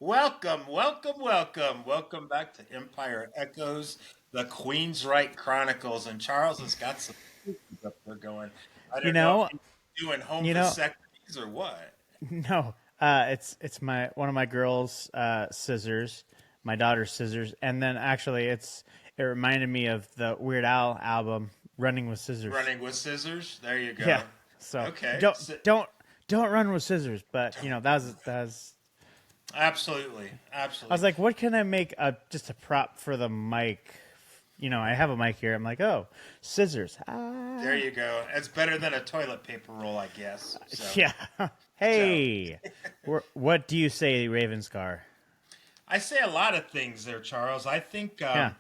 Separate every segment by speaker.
Speaker 1: Welcome back to Empire Echoes, the Queensrÿche Chronicles. And Charles has got some cookies up there going. I
Speaker 2: You
Speaker 1: don't know if
Speaker 2: know,
Speaker 1: he's doing home
Speaker 2: you know,
Speaker 1: vasectomies or what.
Speaker 2: no. It's my one of my girls' scissors, my daughter's scissors, and then actually it reminded me of the Weird Al album, Running with Scissors.
Speaker 1: Running with scissors. There you
Speaker 2: Yeah.
Speaker 1: go.
Speaker 2: So
Speaker 1: Okay.
Speaker 2: don't don't don't run with scissors. But that was.
Speaker 1: Absolutely.
Speaker 2: I was
Speaker 1: Absolutely.
Speaker 2: like, what can I make just a prop for the mic? I have a mic here. I'm like, oh, scissors.
Speaker 1: There you go. It's better than a toilet paper roll, I guess.
Speaker 2: Yeah.
Speaker 1: So
Speaker 2: Hey, what do you say, Ravenscar?
Speaker 1: I say a lot of things there, Charles. I think
Speaker 2: Yeah.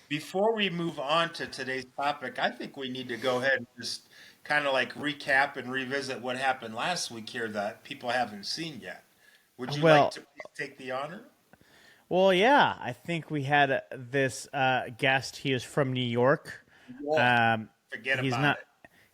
Speaker 1: before we move on to today's topic, I think we need to go ahead and just kind of like recap and revisit what happened last week here that people haven't seen yet. Would you like
Speaker 2: Well,
Speaker 1: to please take the honor?
Speaker 2: Well, yeah, I think we had this guest. He is from New York.
Speaker 1: York.
Speaker 2: Um,
Speaker 1: Forget
Speaker 2: he's
Speaker 1: about
Speaker 2: not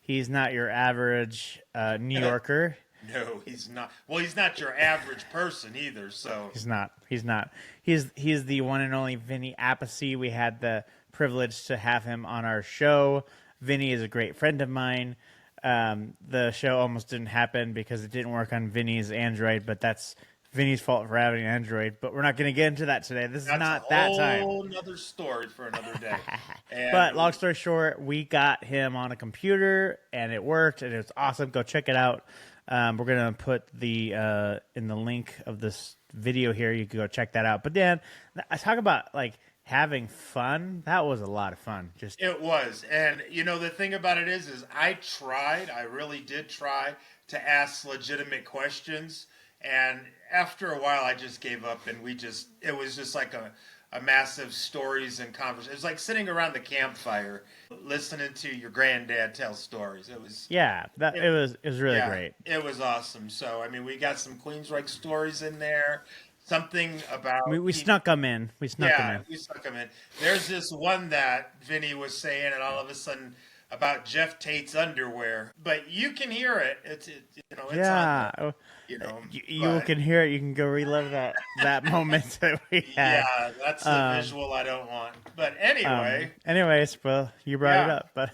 Speaker 2: he's not your average New
Speaker 1: it.
Speaker 2: Yorker.
Speaker 1: No, he's not. Well, he's not your average person either. So,
Speaker 2: He's not. He's not. He's the one and only Vinny Appice. We had the privilege to have him on our show. Vinny is a great friend of mine. The show almost didn't happen because it didn't work on Vinny's Android, but that's Vinny's fault for having an Android. But we're not going to get into that today. This is
Speaker 1: that's a
Speaker 2: not that time.
Speaker 1: whole nother story for another day. And
Speaker 2: But long story short, we got him on a computer and it worked and it was awesome. Go check it out. We're gonna put the in the link of this video here. You can go check that out. But then I talk about like having fun. That was a lot of fun. Just
Speaker 1: it was. And the thing about it is I really did try to ask legitimate questions. And after a while, I just gave up and it was just like a massive stories and conversation. It was like sitting around the campfire listening to your granddad tell stories.
Speaker 2: yeah,
Speaker 1: It,
Speaker 2: it was really
Speaker 1: yeah,
Speaker 2: great.
Speaker 1: it was awesome. So, I mean, we got some Queensryche stories in there. Something
Speaker 2: We
Speaker 1: about
Speaker 2: we snuck them in. We snuck them
Speaker 1: yeah,
Speaker 2: in.
Speaker 1: we stuck them in. There's this one that Vinny was saying, and all of a sudden about Jeff Tate's underwear, but you can hear it. It's on
Speaker 2: Yeah,
Speaker 1: there. You know,
Speaker 2: you
Speaker 1: but
Speaker 2: can hear it. You can go relive that moment that we had.
Speaker 1: yeah, that's the
Speaker 2: Um,
Speaker 1: visual I don't want. But anyway,
Speaker 2: Anyways, well, you brought it
Speaker 1: yeah,
Speaker 2: up, but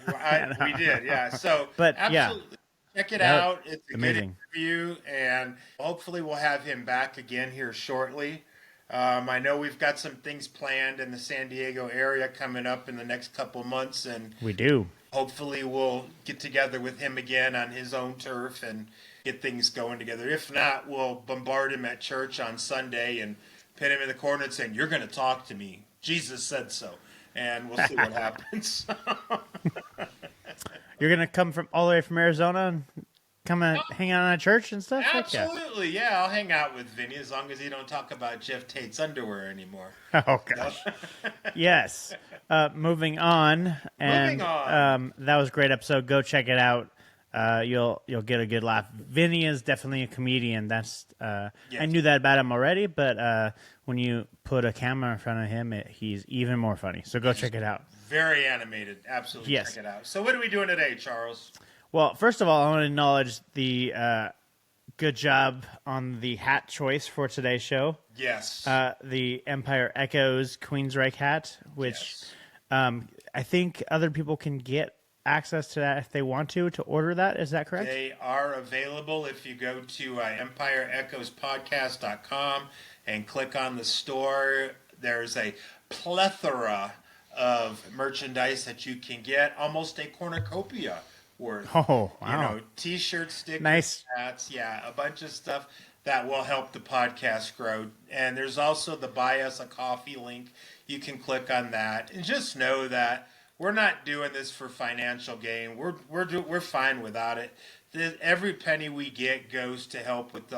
Speaker 1: we did. Yeah, so
Speaker 2: but yeah,
Speaker 1: absolutely check it
Speaker 2: that was
Speaker 1: out. It's a good
Speaker 2: amazing.
Speaker 1: interview, and hopefully we'll have him back again here shortly. I know we've got some things planned in the San Diego area coming up in the next couple months, and
Speaker 2: We do.
Speaker 1: hopefully we'll get together with him again on his own turf and get things going together. If not, we'll bombard him at church on Sunday and pin him in the corner and saying, "You're going to talk to me. Jesus said so." And we'll see what happens.
Speaker 2: You're gonna come from all the way from Arizona and come and hang out in a church and stuff. Heck yeah!
Speaker 1: Absolutely, yeah. I'll hang out with Vinny as long as he don't talk about Jeff Tate's underwear anymore.
Speaker 2: Oh
Speaker 1: No?
Speaker 2: gosh. Yes. Moving on,
Speaker 1: Moving
Speaker 2: and
Speaker 1: on.
Speaker 2: that was a great episode. Go check it out. You'll get a good laugh. Vinny is definitely a comedian. That's I
Speaker 1: Yes.
Speaker 2: knew that about him already, but when you put a camera in front of him, he's even more funny. So go check it out.
Speaker 1: Very animated. Absolutely
Speaker 2: Yes.
Speaker 1: check it out. So what are we doing today, Charles?
Speaker 2: Well, first of all, I want to acknowledge the good job on the hat choice for today's show.
Speaker 1: Yes.
Speaker 2: The Empire Echoes Queensryche hat, which
Speaker 1: Yes.
Speaker 2: I think other people can get access to that if they want to order that. Is that correct?
Speaker 1: They are available if you go to empireechoespodcast.com and click on the store. There's a plethora of merchandise that you can get, almost a cornucopia worth.
Speaker 2: Oh, wow.
Speaker 1: T-shirts, stickers,
Speaker 2: Nice.
Speaker 1: hats, yeah, a bunch of stuff that will help the podcast grow. And there's also the Buy Us a Coffee link. You can click on that. And just know that we're not doing this for financial gain. We're fine without it. Every penny we get goes to help with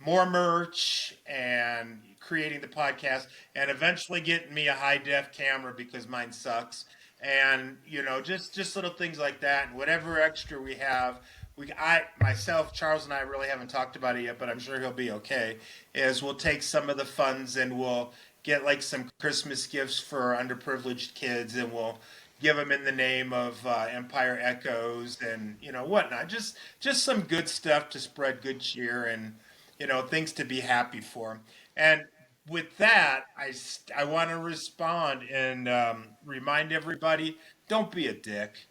Speaker 1: more merch and creating the podcast and eventually getting me a high def camera because mine sucks. And just little things like that and whatever extra we have, Charles and I really haven't talked about it yet, but I'm sure he'll be okay, is we'll take some of the funds and we'll get like some Christmas gifts for underprivileged kids and we'll give them in the name of Empire Echoes and whatnot. Just some good stuff to spread good cheer and things to be happy for. And with that, I want to respond and remind everybody, don't be a dick.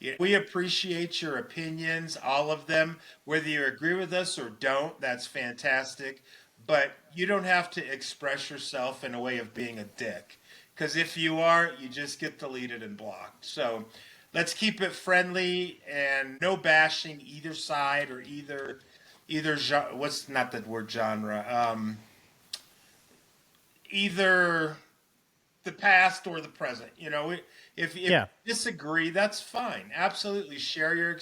Speaker 1: Yeah, we appreciate your opinions, all of them. Whether you agree with us or don't, that's fantastic. But you don't have to express yourself in a way of being a dick. Because if you are, you just get deleted and blocked. So let's keep it friendly and no bashing either side or what's not the word genre, either the past or the present. If you disagree, that's fine. Absolutely, share your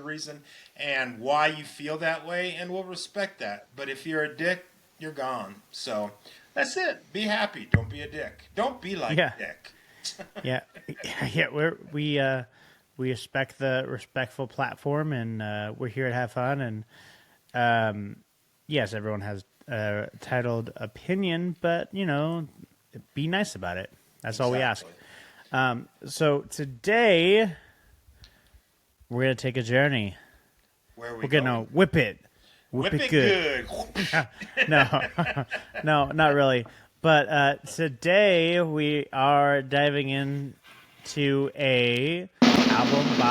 Speaker 1: reason and why you feel that way, and we'll respect that. But if you're a dick, you're gone. So that's it. Be happy. Don't be a dick. Don't be like a dick.
Speaker 2: Yeah. We respect the respectful platform, and we're here to have fun. And yes, everyone has a titled opinion, but be nice about it. That's all we ask. So today we're gonna take a journey.
Speaker 1: Where are we
Speaker 2: We're
Speaker 1: going?
Speaker 2: gonna whip it good. No, not really. But today we are diving into an album by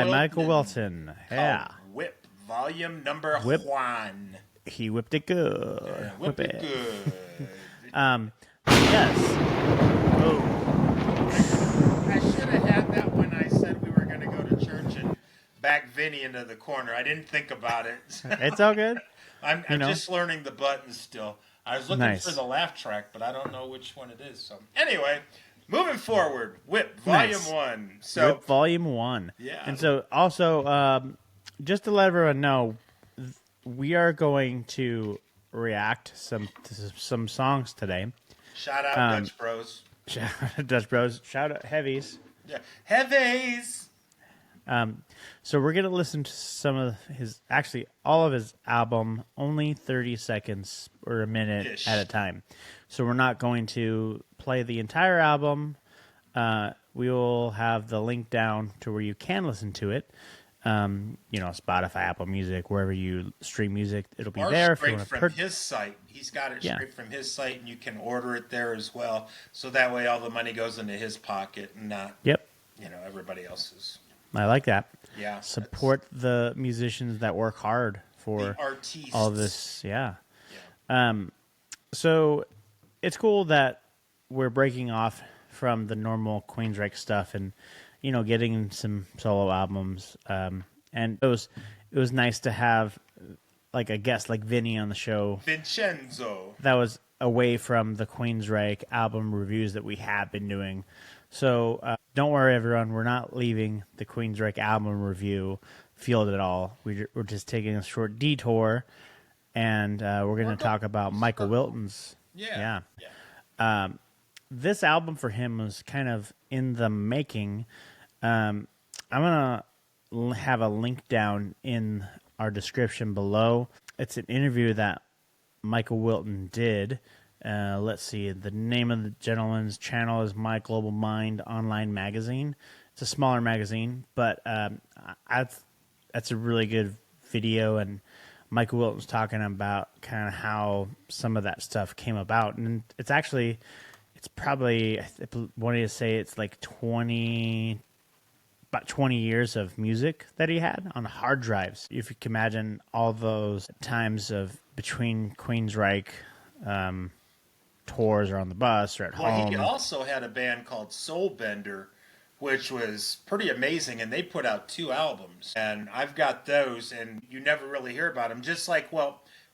Speaker 2: Michael Wilton. Yeah,
Speaker 1: Whip Volume Number
Speaker 2: Whip.
Speaker 1: 1.
Speaker 2: He whipped it good.
Speaker 1: Yeah, whip it good.
Speaker 2: Yes. Oh.
Speaker 1: I should have had that when I said we were going to go to church and back Vinny into the corner. I didn't think about it.
Speaker 2: It's all good.
Speaker 1: I'm just learning the buttons still. I was looking for the laugh track, but I don't know which one it is. So anyway, moving forward, Whip Volume 1. So
Speaker 2: Whip Volume 1.
Speaker 1: Yeah.
Speaker 2: And so also, just to let everyone know, we are going to react to some songs today.
Speaker 1: Shout out Dutch Bros.
Speaker 2: Shout out Dutch Bros. Shout out Heavies.
Speaker 1: Yeah, Heavies.
Speaker 2: So we're gonna listen to some of all of his album, only 30 seconds or a minute at a time. So we're not going to play the entire album. We will have the link down to where you can listen to it. Spotify, Apple Music, wherever you stream music, it'll be there.
Speaker 1: Straight from his site. He's got it straight from his site, and you can order it there as well. So that way, all the money goes into his pocket and not, everybody else's.
Speaker 2: I like that.
Speaker 1: Yeah.
Speaker 2: Support the musicians that work hard for all this. Yeah. So it's cool that we're breaking off from the normal Queensryche stuff and getting some solo albums. And it was nice to have like a guest like Vinny on the show.
Speaker 1: Vincenzo.
Speaker 2: That was away from the Queensryche album reviews that we have been doing. So don't worry, everyone. We're not leaving the Queensryche album review field at all. We're just taking a short detour, and we're going to talk about Michael Wilton's. Yeah. This album for him was kind of in the making. I'm going to have a link down in our description below. It's an interview that Michael Wilton did. Let's see. The name of the gentleman's channel is My Global Mind Online Magazine. It's a smaller magazine, but that's a really good video. And Michael Wilton's talking about kind of how some of that stuff came about. And it's probably, I wanted to say it's like about 20 years of music that he had on hard drives. If you can imagine all those times of between Queensryche tours or on the bus or at home.
Speaker 1: Well, he also had a band called Soulbender, which was pretty amazing, and they put out 2 albums. And I've got those, and you never really hear about them. Just like,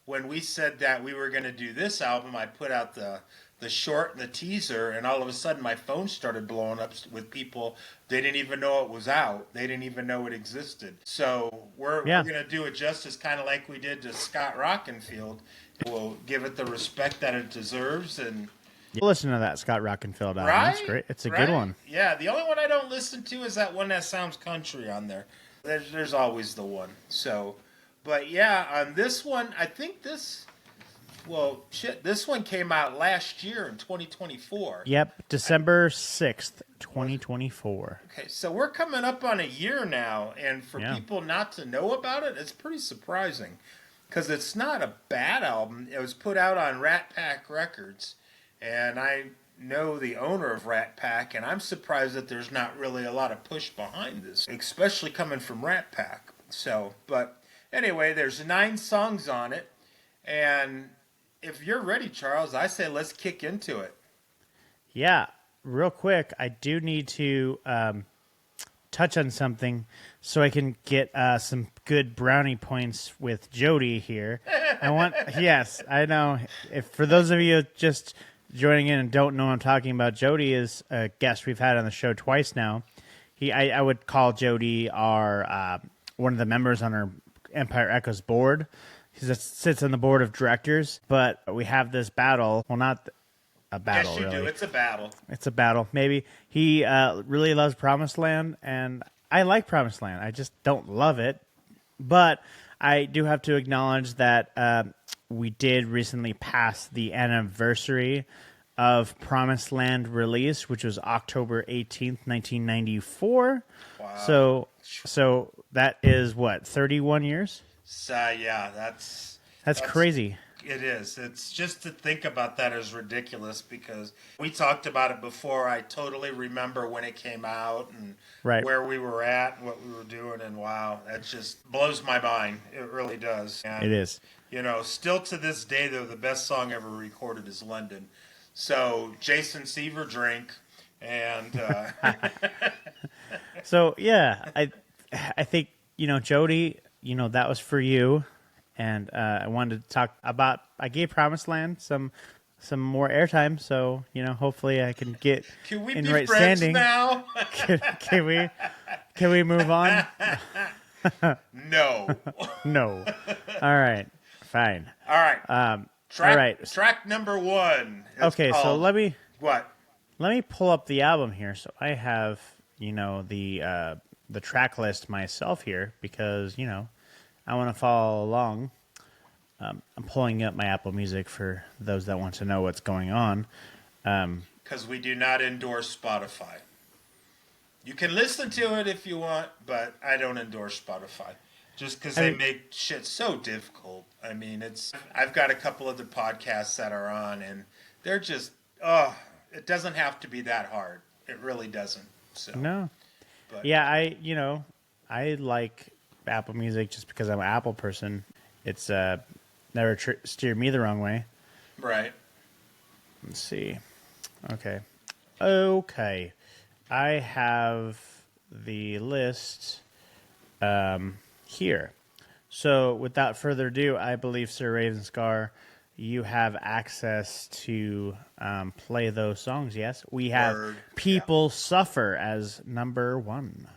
Speaker 1: when we said that we were going to do this album, I put out the short and the teaser, and all of a sudden my phone started blowing up with people. They didn't even know it was out. They didn't even know it existed. So we're going to do it justice, kind of like we did to Scott Rockenfield. We'll give it the respect that it deserves. And
Speaker 2: listen to that Scott Rockenfield album. Right? That's great. It's a good one.
Speaker 1: Yeah, the only one I don't listen to is that one that sounds country on there. There's always the one. So, but yeah, on this one, I think this Well, shit, this one came out last year in 2024.
Speaker 2: Yep, December 6th, 2024.
Speaker 1: Okay, so we're coming up on a year now, and for people not to know about it, it's pretty surprising. Because it's not a bad album. It was put out on Rat Pack Records, and I know the owner of Rat Pack, and I'm surprised that there's not really a lot of push behind this, especially coming from Rat Pack. So, but anyway, there's 9 songs on it, and if you're ready, Charles, I say let's kick into it.
Speaker 2: Yeah, real quick, I do need to touch on something so I can get some good brownie points with Jody here. Yes, I know. If for those of you just joining in and don't know what I'm talking about, Jody is a guest we've had on the show twice now. I would call Jody our one of the members on our Empire Echoes board. He sits on the board of directors, but we have this battle. Well, not a battle,
Speaker 1: yes, you
Speaker 2: really.
Speaker 1: do. It's a battle.
Speaker 2: It's a battle, maybe. He really loves Promised Land, and I like Promised Land. I just don't love it. But I do have to acknowledge that we did recently pass the anniversary of Promised Land release, which was October 18th, 1994. Wow. So that is, what, 31 years?
Speaker 1: Yeah,
Speaker 2: That's crazy.
Speaker 1: It is. It's just to think about that is ridiculous because we talked about it before. I totally remember when it came out and where we were at and what we were doing. And wow, that just blows my mind. It really does. And,
Speaker 2: it is.
Speaker 1: You know, still to this day, though, the best song ever recorded is London. So Jason Seaver drink and...
Speaker 2: So, yeah, I think, Jody, that was for you. And I wanted to talk about. I gave Promised Land some more airtime, so hopefully I can get
Speaker 1: can we
Speaker 2: in
Speaker 1: be
Speaker 2: right
Speaker 1: friends
Speaker 2: standing.
Speaker 1: Now?
Speaker 2: Can we move on?
Speaker 1: No.
Speaker 2: No. All right. Fine.
Speaker 1: All right.
Speaker 2: All right.
Speaker 1: Track number 1.
Speaker 2: Okay, so let me pull up the album here, so I have the track list myself here because I want to follow along. I'm pulling up my Apple Music for those that want to know what's going on.
Speaker 1: Because we do not endorse Spotify. You can listen to it if you want, but I don't endorse Spotify. Just because they make shit so difficult. I mean, I've got a couple of the podcasts that are on, and they're just, it doesn't have to be that hard. It really doesn't. So.
Speaker 2: No. But, yeah, I like Apple Music just because I'm an Apple person. It's never steered me the wrong way.
Speaker 1: Right.
Speaker 2: Let's see. Okay. I have the list here. So without further ado, I believe, Sir Ravenscar, you have access to play those songs, yes? We have People Suffer as number 1.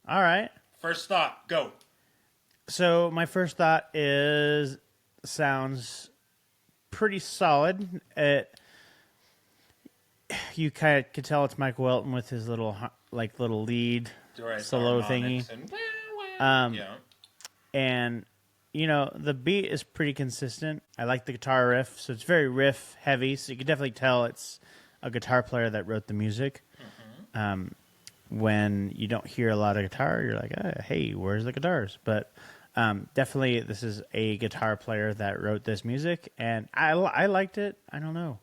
Speaker 2: All right.
Speaker 1: First thought, go.
Speaker 2: So my first thought is sounds pretty solid. You kind of could tell it's Mike Wilton with his little lead solo thingy.
Speaker 1: And,
Speaker 2: And the beat is pretty consistent. I like the guitar riff, so it's very riff heavy. So you can definitely tell it's a guitar player that wrote the music. When you don't hear a lot of guitar, you're like, hey, where's the guitars? But definitely this is a guitar player that wrote this music, and I liked it. I don't know.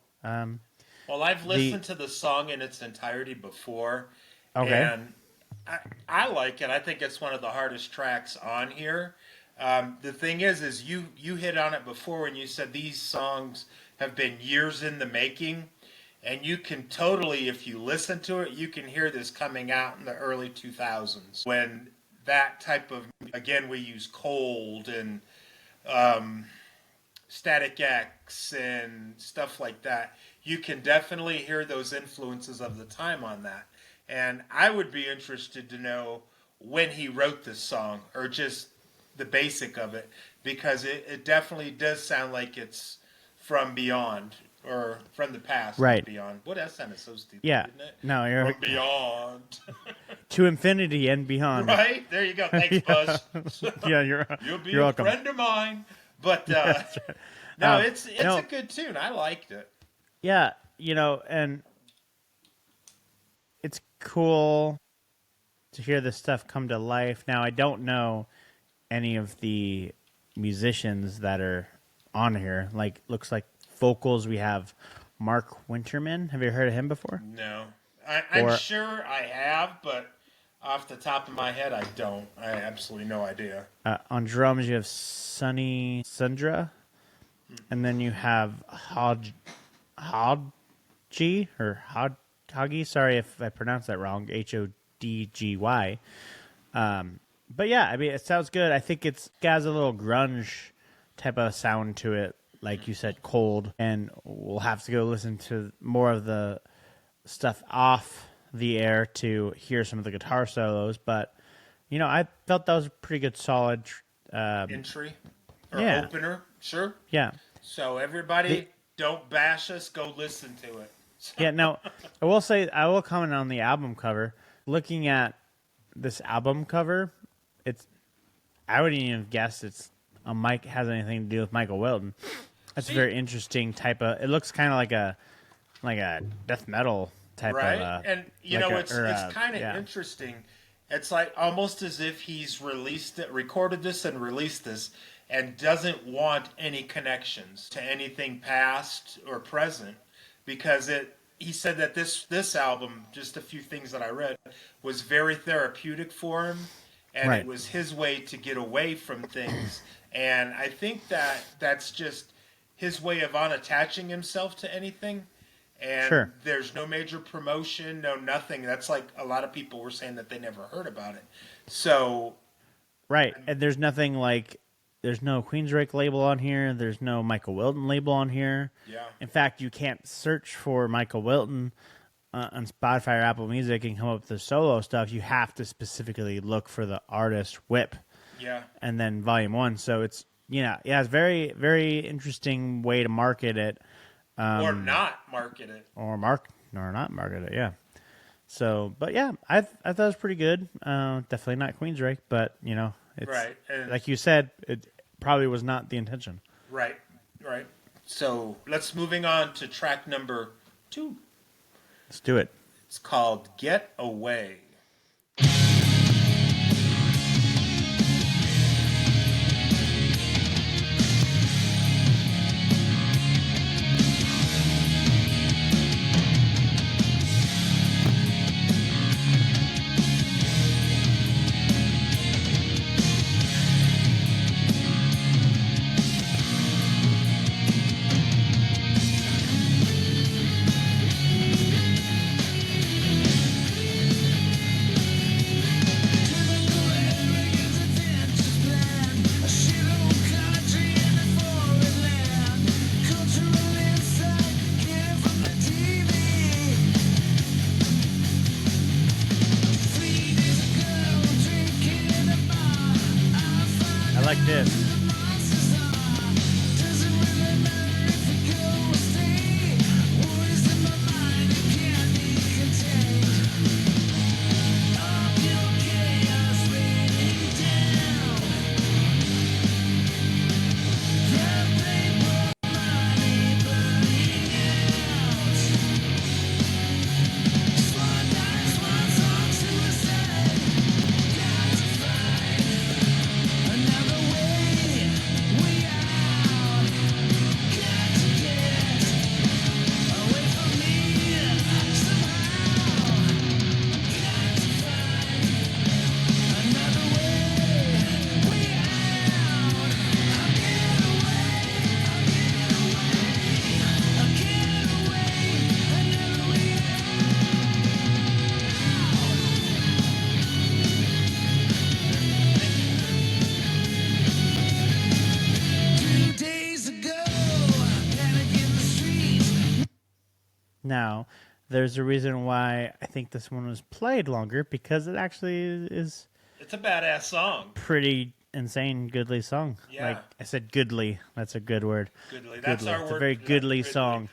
Speaker 1: Well, I've listened to the song in its entirety before,
Speaker 2: Okay.
Speaker 1: and I like it. I think it's one of the hardest tracks on here. The thing is you hit on it before when you said these songs have been years in the making, and you can totally, if you listen to it, you can hear this coming out in the early 2000s when that type of, again, we use Cold and Static X and stuff like that. You can definitely hear those influences of the time on that. And I would be interested to know when he wrote this song, or just the basic of it, because it definitely does sound like it's from beyond, or from the past,
Speaker 2: Right.
Speaker 1: beyond. What, that sounded so stupid,
Speaker 2: Yeah.
Speaker 1: didn't it?
Speaker 2: No, you're
Speaker 1: From beyond.
Speaker 2: to infinity and beyond.
Speaker 1: Right? There you go. Thanks, Buzz.
Speaker 2: Yeah, you're
Speaker 1: You're
Speaker 2: welcome.
Speaker 1: a friend of mine. But no, it's a good tune. I liked it.
Speaker 2: Yeah, and it's cool to hear this stuff come to life. Now, I don't know any of the musicians that are on here. Like, looks like vocals, we have Mark Winterman. Have you heard of him before?
Speaker 1: No. I'm sure I have, but off the top of my head, I don't. I have absolutely no idea.
Speaker 2: On drums, you have Sunny Sundra. And then you have Hodgy, sorry if I pronounced that wrong, Hodgy. But yeah, I mean, it sounds good. I think it has a little grunge type of sound to it, like you said, Cold. And we'll have to go listen to more of the stuff off the air to hear some of the guitar solos. But, I felt that was a pretty good, solid
Speaker 1: entry or
Speaker 2: yeah.
Speaker 1: opener, sure.
Speaker 2: Yeah.
Speaker 1: So everybody, don't bash us. Go listen to it.
Speaker 2: Yeah, no, I will comment on the album cover. Looking at this album cover, I wouldn't even have guessed it's has anything to do with Michael Wilton. That's a very interesting type of. It looks kind of like a death metal type
Speaker 1: right?
Speaker 2: of.
Speaker 1: And it's kind of interesting. It's like almost as if he's recorded this and released this, and doesn't want any connections to anything past or present, because he said that this album, just a few things that I read, was very therapeutic for him, and It was his way to get away from things. And I think that's just his way of unattaching himself to anything. And there's no major promotion, no nothing. That's like a lot of people were saying that they never heard about it. So
Speaker 2: right, and there's nothing like. There's no Queensryche label on here. There's no Michael Wilton label on here.
Speaker 1: Yeah.
Speaker 2: In fact, you can't search for Michael Wilton on Spotify or Apple Music and come up with the solo stuff. You have to specifically look for the artist Whip.
Speaker 1: Yeah.
Speaker 2: And then Volume 1. So it's, it's very, very interesting way to market it.
Speaker 1: Or not market it.
Speaker 2: Or not market it, yeah. So, but yeah, I thought it was pretty good. Definitely not Queensryche, but, it's,
Speaker 1: right. And
Speaker 2: like you said, it probably was not the intention.
Speaker 1: Right. So let's moving on to track number 2.
Speaker 2: Let's do it.
Speaker 1: It's called Get Away.
Speaker 2: I like this. Now, there's a reason why I think this one was played longer, because it actually is
Speaker 1: It's a badass song.
Speaker 2: pretty insane, goodly song.
Speaker 1: Yeah.
Speaker 2: Like I said, goodly. That's a good word.
Speaker 1: Goodly. That's our
Speaker 2: It's
Speaker 1: word.
Speaker 2: a very
Speaker 1: for that,
Speaker 2: goodly song.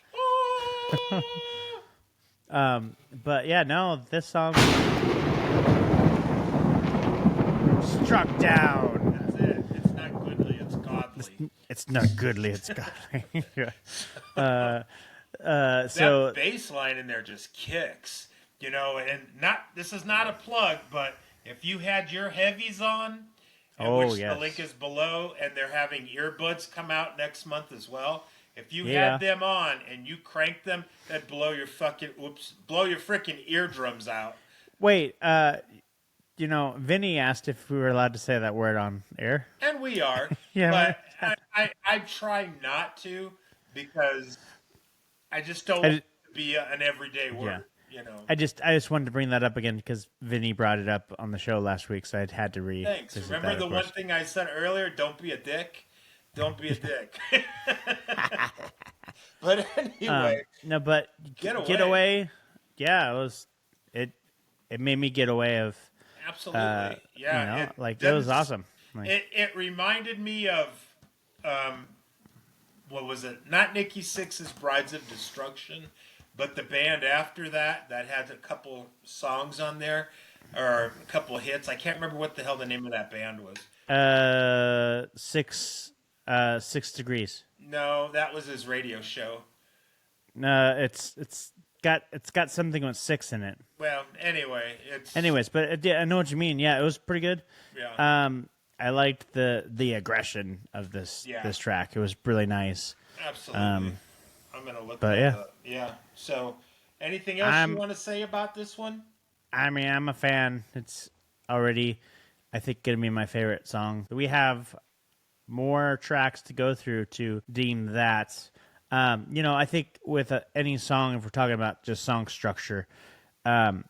Speaker 2: But yeah, no, this song struck down.
Speaker 1: That's it. It's not goodly. It's godly.
Speaker 2: It's not goodly. It's godly. So
Speaker 1: That bass line in there just kicks, and this is not a plug, but if you had your heavies on, which the link is below, and they're having earbuds come out next month as well. If you had them on and you cranked them, that'd blow your freaking eardrums out.
Speaker 2: Wait, Vinny asked if we were allowed to say that word on air.
Speaker 1: And we are.
Speaker 2: Yeah.
Speaker 1: But I try not to, because I just don't want it to be an everyday word.
Speaker 2: Yeah. I just wanted to bring that up again because Vinny brought it up on the show last week, so I had to
Speaker 1: Thanks. Remember the one thing I said earlier? Don't be a dick. Don't be a dick. But anyway,
Speaker 2: no, but get away. Yeah, it made me get away of.
Speaker 1: Absolutely, yeah.
Speaker 2: It was awesome.
Speaker 1: It reminded me of, what was it? Not Nikki Sixx's Brides of Destruction, but the band after that had a couple songs on there, or a couple hits. I can't remember what the hell the name of that band was.
Speaker 2: 6 Degrees.
Speaker 1: No, that was his radio show.
Speaker 2: No, it's got something with 6 in it.
Speaker 1: Well, anyway,
Speaker 2: but I know what you mean. Yeah, it was pretty good.
Speaker 1: Yeah.
Speaker 2: I liked the aggression of this track. It was really nice.
Speaker 1: Absolutely. I'm gonna look.
Speaker 2: But
Speaker 1: that up. Yeah. So, anything else you want to say about this one?
Speaker 2: I mean, I'm a fan. It's already, I think, gonna be my favorite song. We have more tracks to go through to deem that. I think with any song, if we're talking about just song structure, the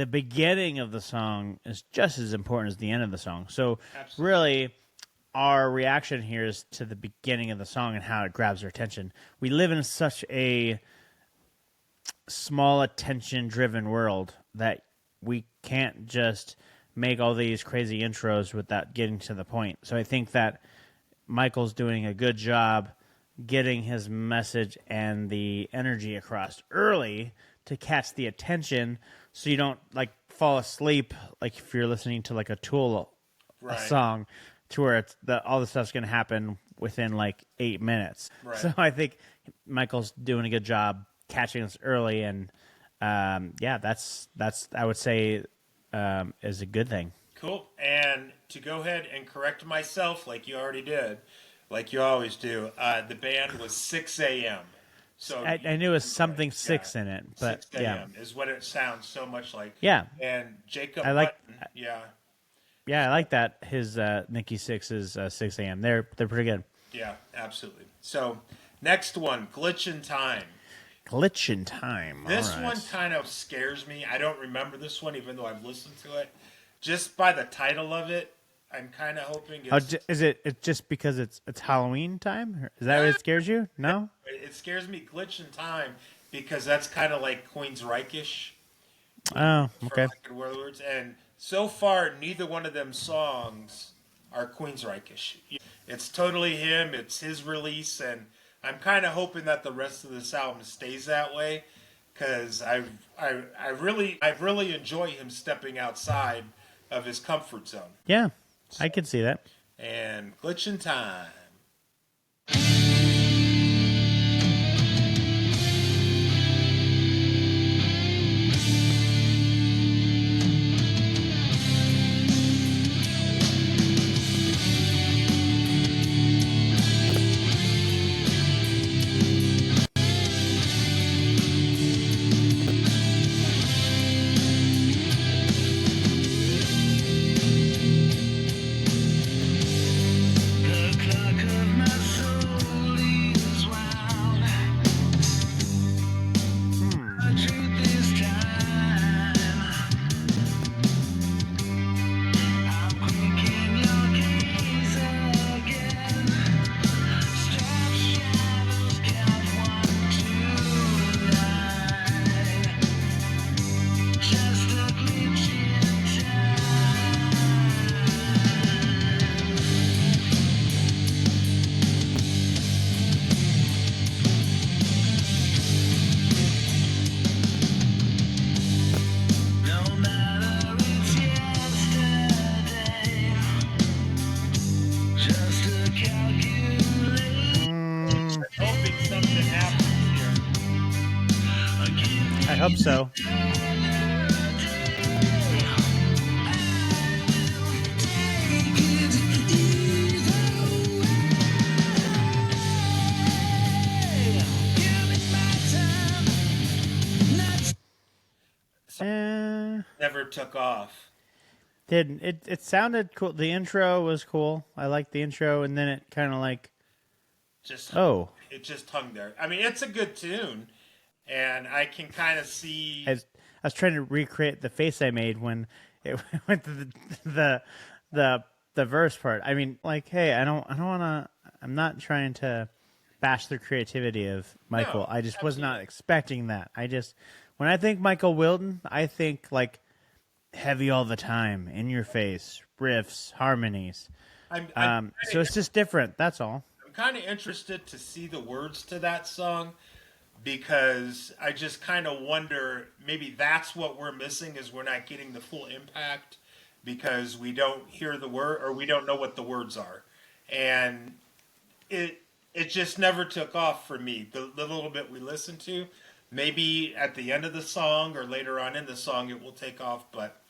Speaker 2: beginning of the song is just as important as the end of the song. So really, our reaction here is to the beginning of the song and how it grabs our attention. We live in such a small attention-driven world that we can't just make all these crazy intros without getting to the point. So I think that Michael's doing a good job getting his message and the energy across early to catch the attention, so you don't fall asleep if you're listening to a Tool a song, to where all the stuff's going to happen within 8 minutes.
Speaker 1: Right.
Speaker 2: So I think Michael's doing a good job catching us early, and that's I would say is a good thing.
Speaker 1: Cool. And to go ahead and correct myself, like you already did, like you always do, the band was 6 a.m. So
Speaker 2: I knew it was something 6 in it, but
Speaker 1: 6 a.m. is what it sounds so much like.
Speaker 2: Yeah.
Speaker 1: And Jacob
Speaker 2: Button,
Speaker 1: yeah.
Speaker 2: Yeah, I like that. His Nikki Sixx's 6 a.m. They're pretty good.
Speaker 1: Yeah, absolutely. So next one, Glitch in Time.
Speaker 2: Glitch in Time.
Speaker 1: This one kind of scares me. I don't remember this one, even though I've listened to it. Just by the title of it, I'm kind of hoping it's...
Speaker 2: is it just because it's Halloween time? Is that what it scares you? No?
Speaker 1: It scares me, Glitch in Time, because that's kind of like Queensryche-ish.
Speaker 2: Oh, okay.
Speaker 1: Words. And so far, neither one of them songs are Queensryche-ish. It's totally him. It's his release, and I'm kind of hoping that the rest of this album stays that way, because I really enjoy him stepping outside of his comfort zone.
Speaker 2: Yeah, so, I can see that.
Speaker 1: And Glitch in Time.
Speaker 2: hope so.
Speaker 1: Never took off.
Speaker 2: Didn't it sounded cool. The intro was cool. I liked the intro, and then it kind of like
Speaker 1: it just hung there. I mean, it's a good tune, and I can kind of see.
Speaker 2: I was trying to recreate the face I made when it went to the verse part. I mean, like, hey, I don't want to. I'm not trying to bash the creativity of Michael.
Speaker 1: No,
Speaker 2: I just was not expecting that. When I think Michael Wilton, I think like heavy all the time, in your face, riffs, harmonies. So it's just different. That's all.
Speaker 1: I'm kind of interested to see the words to that song, because I just kind of wonder, maybe that's what we're missing, is we're not getting the full impact because we don't hear the word, or we don't know what the words are. And it just never took off for me. The little bit we listened to, maybe at the end of the song or later on in the song it will take off, but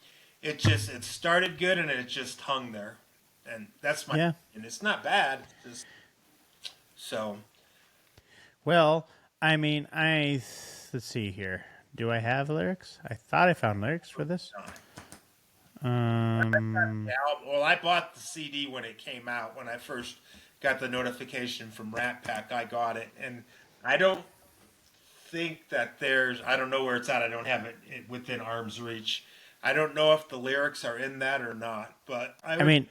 Speaker 1: it started good and it just hung there. And that's my and it's not bad.
Speaker 2: Well, I mean, let's see here. Do I have lyrics? I thought I found lyrics for this.
Speaker 1: Well, I bought the CD when it came out. When I first got the notification from Rat Pack, I got it, and I don't think that I don't know where it's at. I don't have it within arm's reach. I don't know if the lyrics are in that or not, but I mean,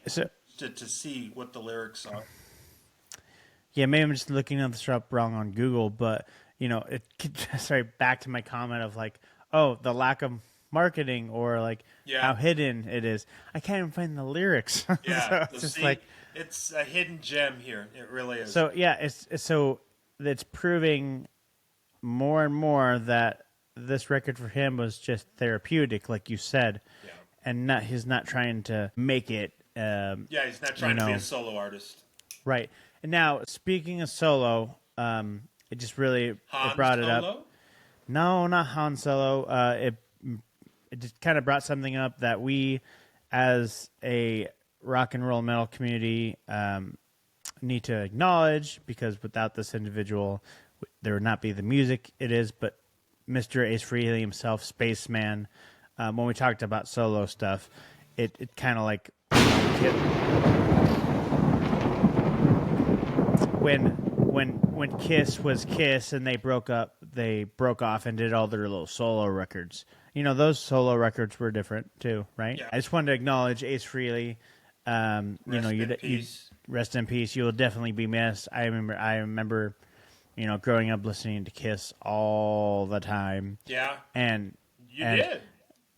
Speaker 1: to see what the lyrics are.
Speaker 2: Yeah, maybe I'm just looking at this up wrong on Google, but back to my comment of like, oh, the lack of marketing, or like how hidden it is. I can't even find the lyrics.
Speaker 1: Yeah,
Speaker 2: so it's just
Speaker 1: it's a hidden gem here. It really is.
Speaker 2: So yeah, it's proving more and more that this record for him was just therapeutic, like you said, and he's not trying to make it.
Speaker 1: He's not trying to be a solo artist,
Speaker 2: right? And now, speaking of solo, it just really brought it up. No, not Han Solo. It just kind of brought something up that we, as a rock and roll metal community, need to acknowledge, because without this individual, there would not be the music it is. But Mr. Ace Frehley himself, Spaceman, when we talked about solo stuff, it kind of like when Kiss was Kiss and they broke off and did all their little solo records. You know, those solo records were different too, right? Yeah. I just wanted to acknowledge Ace Frehley. Rest in peace. You will definitely be missed. I remember, growing up listening to Kiss all the time.
Speaker 1: Yeah.
Speaker 2: And
Speaker 1: you did.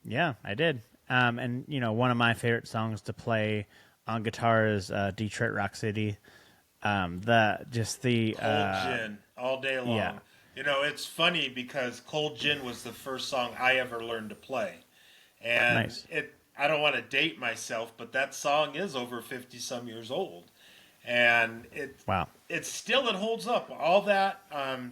Speaker 2: Yeah, I did. And one of my favorite songs to play on guitar is Detroit Rock City. Cold
Speaker 1: Gin all day long.
Speaker 2: Yeah.
Speaker 1: It's funny because Cold Gin was the first song I ever learned to play. And
Speaker 2: nice.
Speaker 1: I don't want to date myself, but that song is over 50 some years old. And it holds up. All that,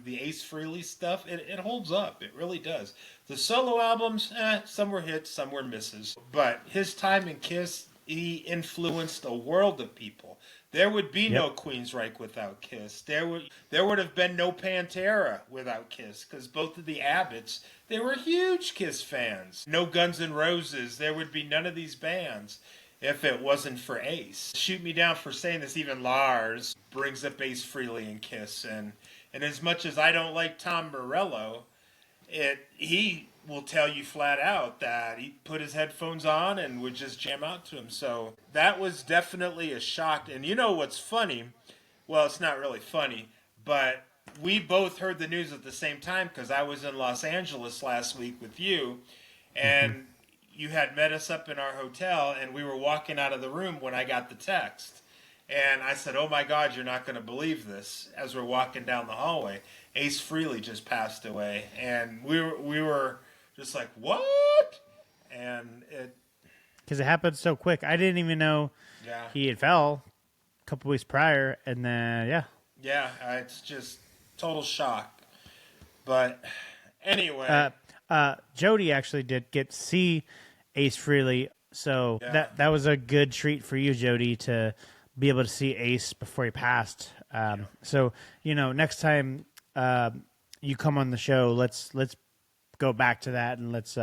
Speaker 1: the Ace Frehley stuff, it holds up. It really does. The solo albums, some were hits, some were misses. But his time in Kiss, he influenced a world of people. There would be no Queensryche without Kiss. There would have been no Pantera without Kiss, because both of the Abbotts, they were huge Kiss fans. No Guns N' Roses. There would be none of these bands if it wasn't for Ace. Shoot me down for saying this, even Lars brings up Ace Frehley and Kiss. And as much as I don't like Tom Morello, he will tell you flat out that he put his headphones on and would just jam out to him. So that was definitely a shock. And you know what's funny? Well, it's not really funny, but we both heard the news at the same time, because I was in Los Angeles last week with you, and you had met us up in our hotel, and we were walking out of the room when I got the text. And I said, oh my God, you're not going to believe this, as we're walking down the hallway. Ace Frehley just passed away. And we were just like, what? And
Speaker 2: because it happened so quick. I didn't even know he had fell a couple weeks prior, and then
Speaker 1: it's just total shock. But anyway,
Speaker 2: Jody actually did get to see Ace Frehley, so that was a good treat for you, Jody, to be able to see Ace before he passed. So next time you come on the show, let's go back to that and let's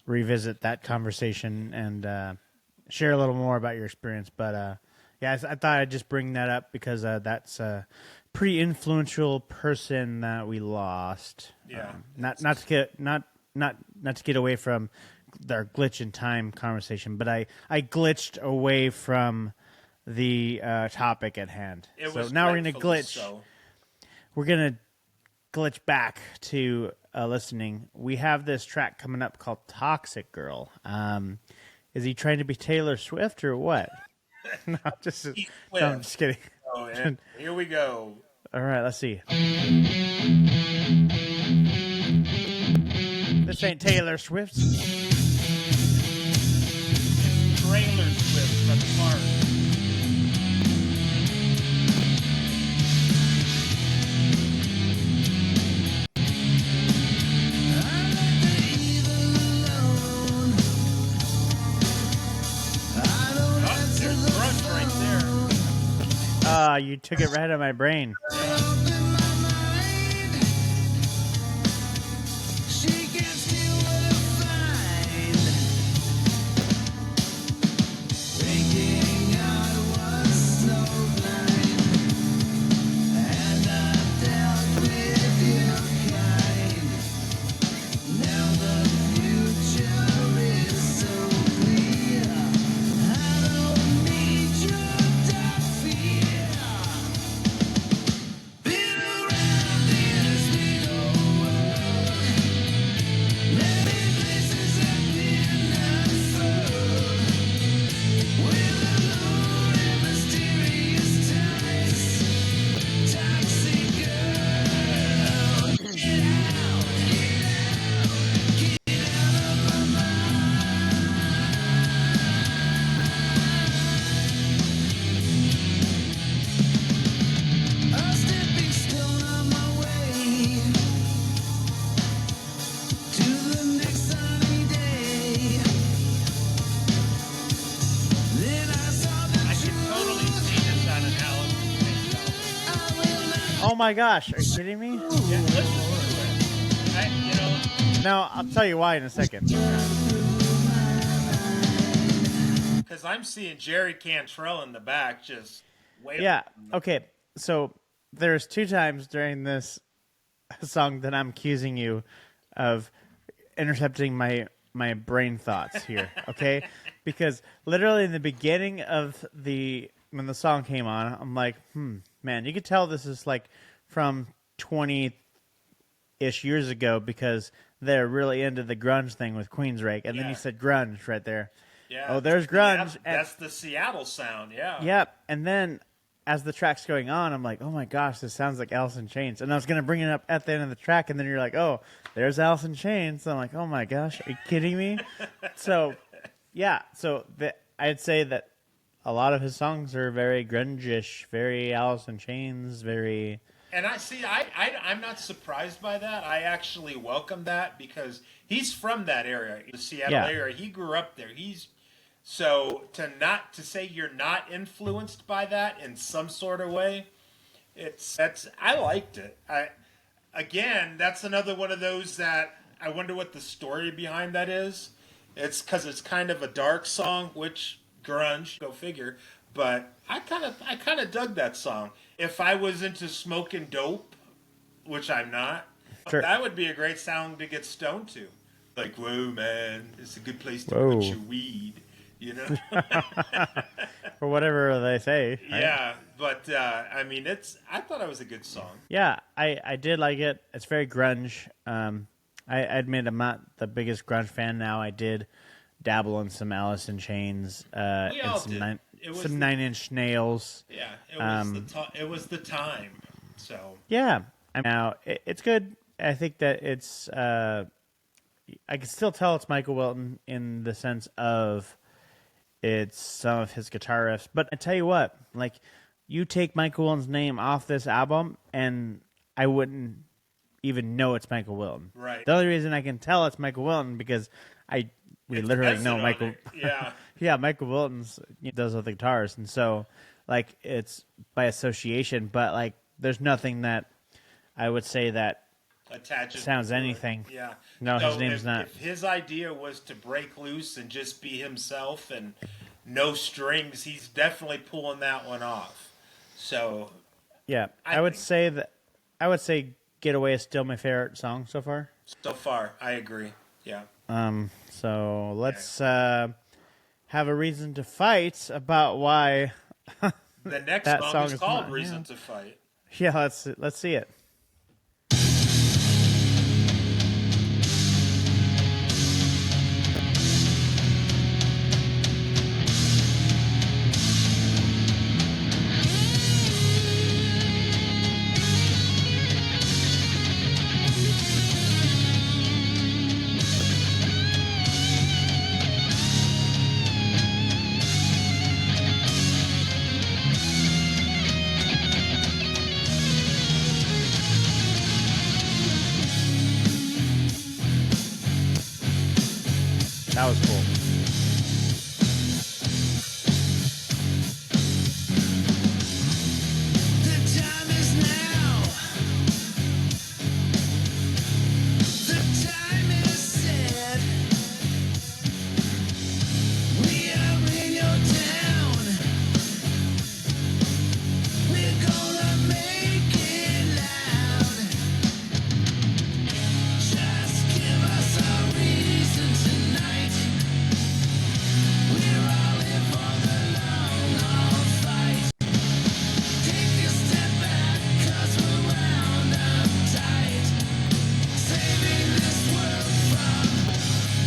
Speaker 2: revisit that conversation and share a little more about your experience. But I thought I'd just bring that up because that's a pretty influential person that we lost.
Speaker 1: Yeah.
Speaker 2: Not to get away from our glitch in time conversation, but I glitched away from the topic at hand. So now we're gonna glitch.
Speaker 1: So.
Speaker 2: We're gonna glitch back to listening. We have this track coming up called "Toxic Girl." Is he trying to be Taylor Swift or what? No, I'm just kidding.
Speaker 1: Oh, and here we go.
Speaker 2: All right, let's see. This ain't Taylor Swift.
Speaker 1: Trailer Swift from Mark.
Speaker 2: You took it right out of my brain. Oh my gosh, are you kidding me?
Speaker 1: Yeah, listen to it.
Speaker 2: No, I'll tell you why in a second.
Speaker 1: Because I'm seeing Jerry Cantrell in the back just waiting.
Speaker 2: Yeah, okay. So there's 2 times during this song that I'm accusing you of intercepting my brain thoughts here, okay? Because literally in the beginning of when the song came on, I'm like, man, you could tell this is like from 20-ish years ago because they're really into the grunge thing with Queensryche. And then you said grunge right there.
Speaker 1: Yeah.
Speaker 2: Oh, there's grunge.
Speaker 1: That's the Seattle sound, yeah.
Speaker 2: Yep. And then as the track's going on, I'm like, oh my gosh, this sounds like Alice in Chains. And I was going to bring it up at the end of the track, and then you're like, oh, there's Alice in Chains. So I'm like, oh my gosh, are you kidding me? So, yeah. So I'd say that a lot of his songs are very grunge-ish, very Alice in Chains, very...
Speaker 1: And I'm not surprised by that. I actually welcome that because he's from that area, the Seattle area. He grew up there. So to say you're not influenced by that in some sort of way, I liked it. That's another one of those that I wonder what the story behind that is. It's because it's kind of a dark song, which grunge, go figure. But I kind of dug that song. If I was into smoking dope, which I'm not, that would be a great song to get stoned to. Like, whoa, man, it's a good place to put your weed, you know?
Speaker 2: Or whatever they say. Right?
Speaker 1: Yeah, but, I thought it was a good song.
Speaker 2: Yeah, I did like it. It's very grunge. I admit I'm not the biggest grunge fan now. I did dabble in some Alice in Chains.
Speaker 1: We all did.
Speaker 2: Some 9 Inch Nails.
Speaker 1: Yeah, it was the time. So
Speaker 2: yeah, now it's good. I think that it's. I can still tell it's Michael Wilton in the sense of it's some of his guitar riffs. But I tell you what, like you take Michael Wilton's name off this album, and I wouldn't even know it's Michael Wilton.
Speaker 1: Right.
Speaker 2: The only reason I can tell it's Michael Wilton because we literally know Michael.
Speaker 1: Yeah.
Speaker 2: Yeah, Michael Wilton's does with the guitars, and so like it's by association. But like, there's nothing that I would say that
Speaker 1: attaches
Speaker 2: sounds anything.
Speaker 1: Yeah.
Speaker 2: No,
Speaker 1: so
Speaker 2: his name's not.
Speaker 1: If his idea was to break loose and just be himself and no strings, he's definitely pulling that one off. So
Speaker 2: yeah, I would say "Get Away" is still my favorite song so far.
Speaker 1: So far, I agree. Yeah.
Speaker 2: So let's have a reason to fight about why
Speaker 1: The next
Speaker 2: that
Speaker 1: song is called
Speaker 2: not,
Speaker 1: "Reason to Fight."
Speaker 2: Yeah, let's see it. That was cool.
Speaker 3: The time is now. The time is set. We are in your town. We're gonna make it loud. Just give us a reason tonight. We're all in for the long haul fight. Take a step back, 'cause we're wound up tight. Saving this world from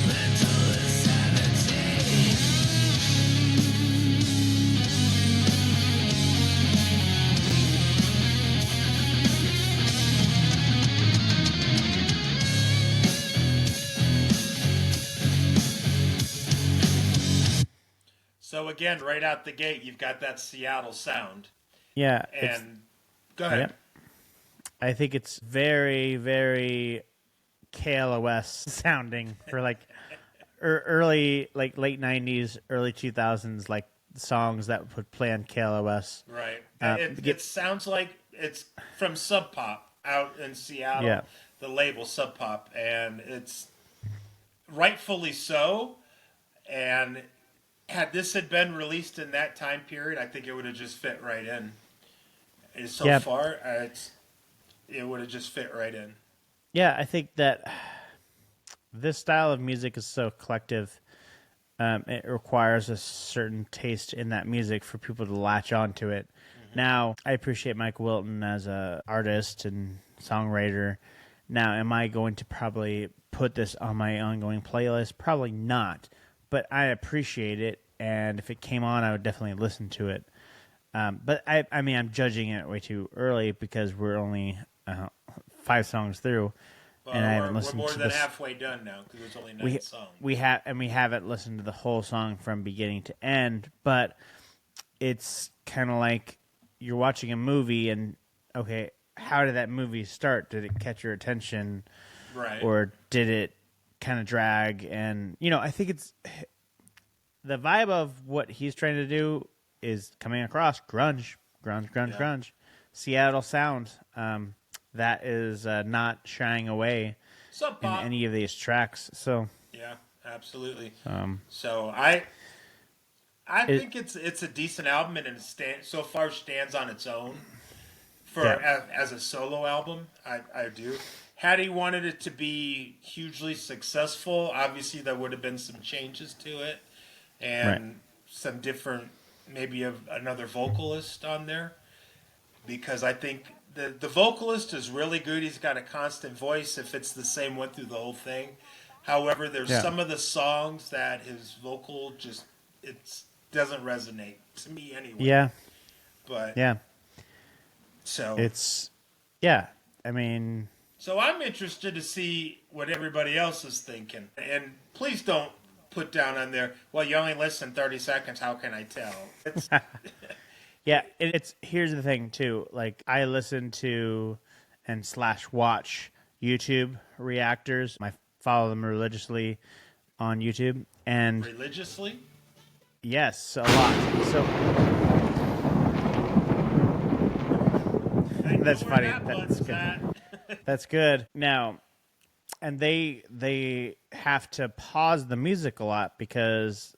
Speaker 3: mental insanity.
Speaker 1: So again, right out the gate, you've got that Seattle sound.
Speaker 2: Yeah,
Speaker 1: And go ahead.
Speaker 2: Yep. I think it's very, very KLOS sounding for like early, like late 90s, early 2000s, like songs that would play on KLOS.
Speaker 1: Right. It sounds like it's from Sub Pop out in Seattle,
Speaker 2: Yeah.
Speaker 1: the label Sub Pop, and it's rightfully so. And had this had been released in that time period, I think it would have just fit right in. And so
Speaker 2: Yeah.
Speaker 1: far, it would have just fit right in.
Speaker 2: Yeah, I think that this style of music is so collective. It requires a certain taste in that music for people to latch onto it. Now, I appreciate Mike Wilton as a artist and songwriter. Now, am I going to probably put this on my ongoing playlist? Probably not. But I appreciate it, and if it came on, I would definitely listen to it. But I mean, I'm judging it way too early because we're only 5 songs through, and I haven't listened
Speaker 1: We're more
Speaker 2: to
Speaker 1: than
Speaker 2: this.
Speaker 1: halfway done now because there's only 9 songs.
Speaker 2: We haven't listened to the whole song from beginning to end, but it's kind of like you're watching a movie, and okay, how did that movie start? Did it catch your attention,
Speaker 1: Right.
Speaker 2: or did it kind of drag? And I think it's the vibe of what he's trying to do is coming across grunge, Seattle sound. That is not shying away
Speaker 1: Sub
Speaker 2: in
Speaker 1: Pop.
Speaker 2: any of these tracks. So
Speaker 1: Yeah, absolutely. So I think it's a decent album, and it so far stands on its own for as a solo album. I do. Had he wanted it to be hugely successful, obviously there would have been some changes to it, and some different, maybe another vocalist on there, because I think the vocalist is really good. He's got a constant voice if it's the same one through the whole thing. However, there's some of the songs that his vocal just doesn't resonate to me anyway.
Speaker 2: yeah,
Speaker 1: But
Speaker 2: yeah,
Speaker 1: so
Speaker 2: it's I mean,
Speaker 1: so I'm interested to see what everybody else is thinking. And please don't put down on there, well, you only listen 30 seconds, how can I tell? It's,
Speaker 2: yeah. It's here's the thing too. Like I listen to and /watch YouTube reactors. I follow them religiously on YouTube, and
Speaker 1: Religiously?
Speaker 2: yes, a lot. So
Speaker 1: I know
Speaker 2: that's
Speaker 1: where
Speaker 2: funny.
Speaker 1: that
Speaker 2: That's
Speaker 1: button's
Speaker 2: good.
Speaker 1: at.
Speaker 2: That's good. Now, and they have to pause the music a lot because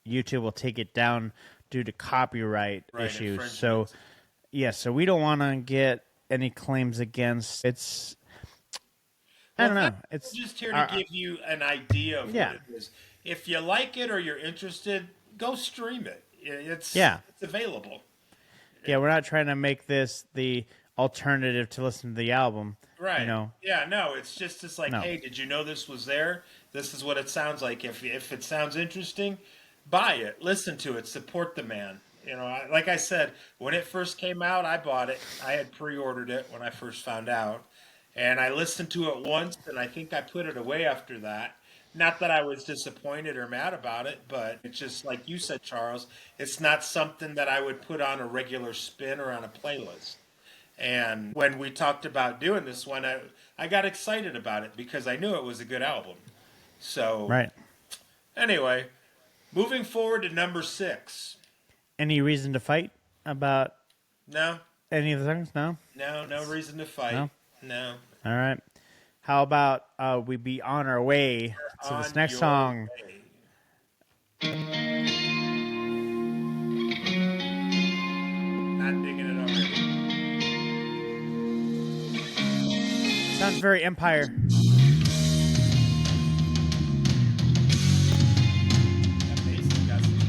Speaker 2: YouTube will take it down due to copyright
Speaker 1: Right,
Speaker 2: issues. So,
Speaker 1: infringements.
Speaker 2: yeah, so we don't want to get any claims against. It's I don't know.
Speaker 1: We're
Speaker 2: It's
Speaker 1: just here to give you an idea of
Speaker 2: yeah.
Speaker 1: what it is. If you like it or you're interested, go stream it. It's available.
Speaker 2: Yeah, we're not trying to make this the alternative to listen to the album.
Speaker 1: Right.
Speaker 2: You know.
Speaker 1: Yeah, no, it's just like,
Speaker 2: No.
Speaker 1: hey, did you know this was there? This is what it sounds like. If it sounds interesting, buy it, listen to it, support the man. You know, like I said, when it first came out, I bought it. I had pre-ordered it when I first found out, and I listened to it once, and I think I put it away after that. Not that I was disappointed or mad about it, but it's just like you said, Charles. It's not something that I would put on a regular spin or on a playlist. And when we talked about doing this one, I got excited about it because I knew it was a good album. So,
Speaker 2: Right.
Speaker 1: anyway, moving forward to number 6.
Speaker 2: Any reason to fight about
Speaker 1: No,
Speaker 2: any of the songs? No.
Speaker 1: no reason to fight.
Speaker 2: No?
Speaker 1: No.
Speaker 2: All right. How about we be on our way to
Speaker 1: On
Speaker 2: this next
Speaker 1: your
Speaker 2: song?
Speaker 1: way. Not digging it already.
Speaker 2: Sounds very Empire.
Speaker 1: That bass has got some-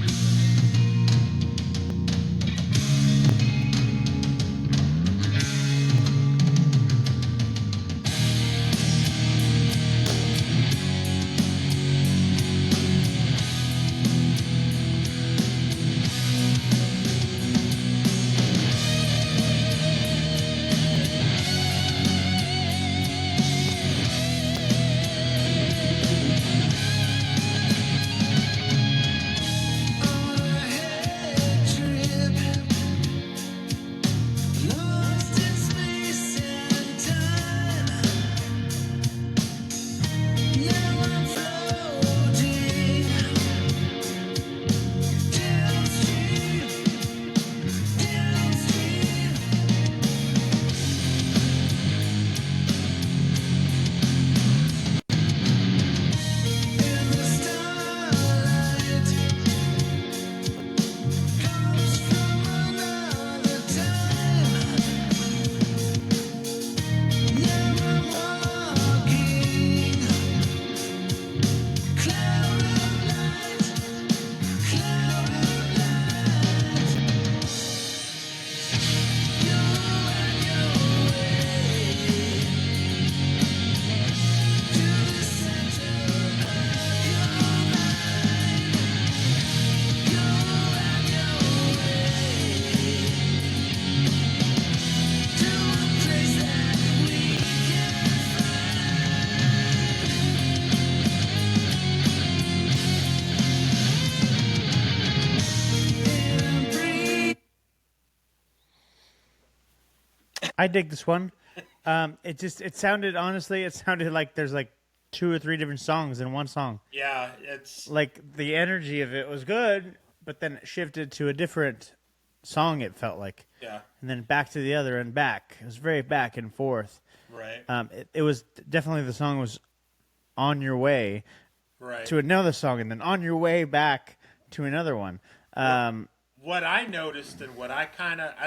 Speaker 2: I dig this one. It sounded like there's like 2 or 3 different songs in one song.
Speaker 1: Yeah, it's
Speaker 2: Like the energy of it was good, but then it shifted to a different song. It felt like,
Speaker 1: yeah,
Speaker 2: and then back to the other and back. It was very back and forth.
Speaker 1: right,
Speaker 2: It was definitely the song was on your way
Speaker 1: right.
Speaker 2: to another song, and then on your way back to another one.
Speaker 1: What I noticed and what I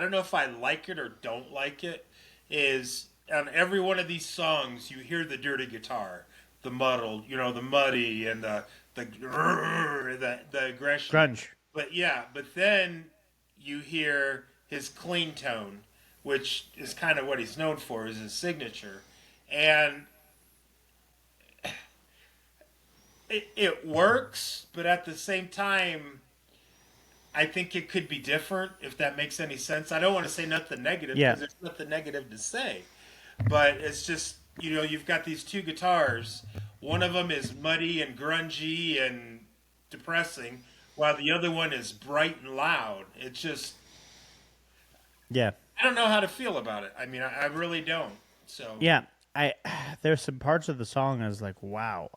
Speaker 1: don't know if I like it or don't like it, is on every one of these songs you hear the dirty guitar, the muddled, the muddy and the aggression.
Speaker 2: Grunge.
Speaker 1: But then you hear his clean tone, which is kind of what he's known for, is his signature. And it works, but at the same time, I think it could be different, if that makes any sense. I don't want to say nothing negative,
Speaker 2: Yeah.
Speaker 1: because there's nothing negative to say. But it's just, you've got these 2 guitars. One of them is muddy and grungy and depressing, while the other one is bright and loud. It's just,
Speaker 2: Yeah.
Speaker 1: I don't know how to feel about it. I mean, I really don't. So
Speaker 2: Yeah, there's some parts of the song I was like, wow,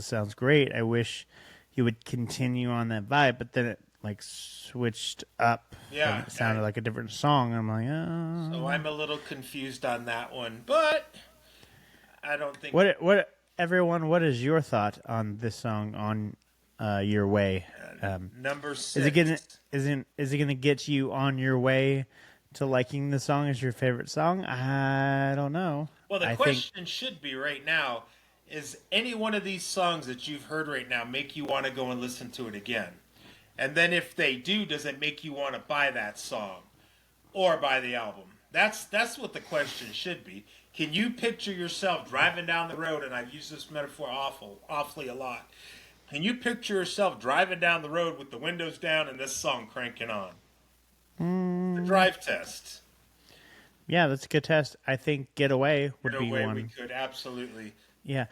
Speaker 2: sounds great. I wish he would continue on that vibe, but then it like switched up.
Speaker 1: Yeah,
Speaker 2: and it sounded like a different song. I'm like, oh.
Speaker 1: So I'm a little confused on that one, but I don't think.
Speaker 2: Everyone, what is your thought on this song on Your Way?
Speaker 1: Number 6.
Speaker 2: Is it gonna get you on your way to liking the song as your favorite song? I don't know.
Speaker 1: Well, the question should be right now: is any one of these songs that you've heard right now make you want to go and listen to it again? And then if they do, does it make you want to buy that song or buy the album? That's what the question should be. Can you picture yourself driving down the road? And I've used this metaphor awfully a lot. Can you picture yourself driving down the road with the windows down and this song cranking on? The drive test.
Speaker 2: Yeah, that's a good test. I think Get Away would be one.
Speaker 1: We could, absolutely.
Speaker 2: Yeah.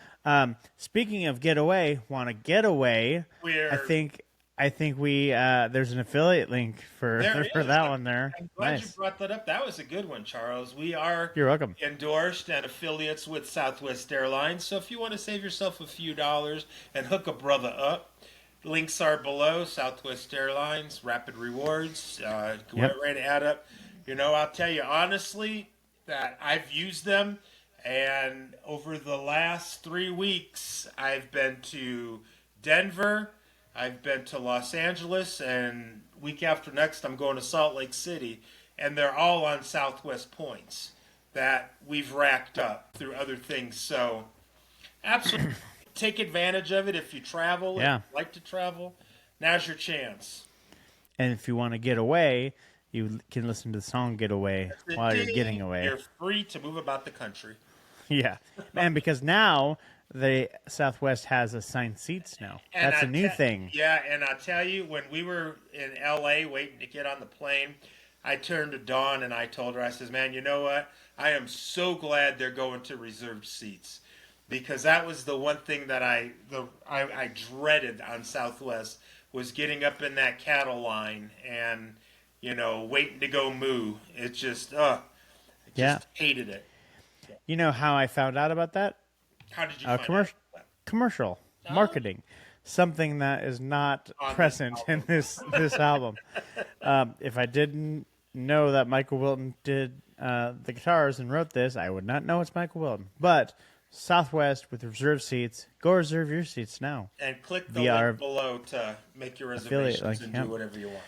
Speaker 2: Speaking of Get Away, want to get away? I think we there's an affiliate link for that one there.
Speaker 1: I'm glad
Speaker 2: nice.
Speaker 1: You brought that up. That was a good one, Charles. We are
Speaker 2: You're welcome.
Speaker 1: Endorsed and affiliates with Southwest Airlines. So if you want to save yourself a few dollars and hook a brother up, links are below. Southwest Airlines, Rapid Rewards. Right to add up. I'll tell you honestly that I've used them, and over the last 3 weeks, I've been to Denver, I've been to Los Angeles, and week after next, I'm going to Salt Lake City, and they're all on Southwest points that we've racked up through other things. So, absolutely, take advantage of it if you travel.
Speaker 2: Yeah.
Speaker 1: If you like to travel, now's your chance.
Speaker 2: And if you want to get away, you can listen to the song Get Away while you're getting away.
Speaker 1: You're free to move about the country.
Speaker 2: Yeah. And because now the Southwest has assigned seats now.
Speaker 1: And
Speaker 2: that's a new thing.
Speaker 1: Yeah, and I'll tell you, when we were in L.A. waiting to get on the plane, I turned to Dawn and I told her, I says, man, you know what? I am so glad they're going to reserved seats. Because that was the one thing that I dreaded on Southwest, was getting up in that cattle line and, waiting to go moo. It just, hated it.
Speaker 2: You know how I found out about that?
Speaker 1: How did you find out?
Speaker 2: Commercial marketing, something that is not present in this album. If I didn't know that Michael Wilton did the guitars and wrote this, I would not know it's Michael Wilton. But Southwest with reserved seats, go reserve your seats now.
Speaker 1: And click the link below to make your reservations and do whatever you want.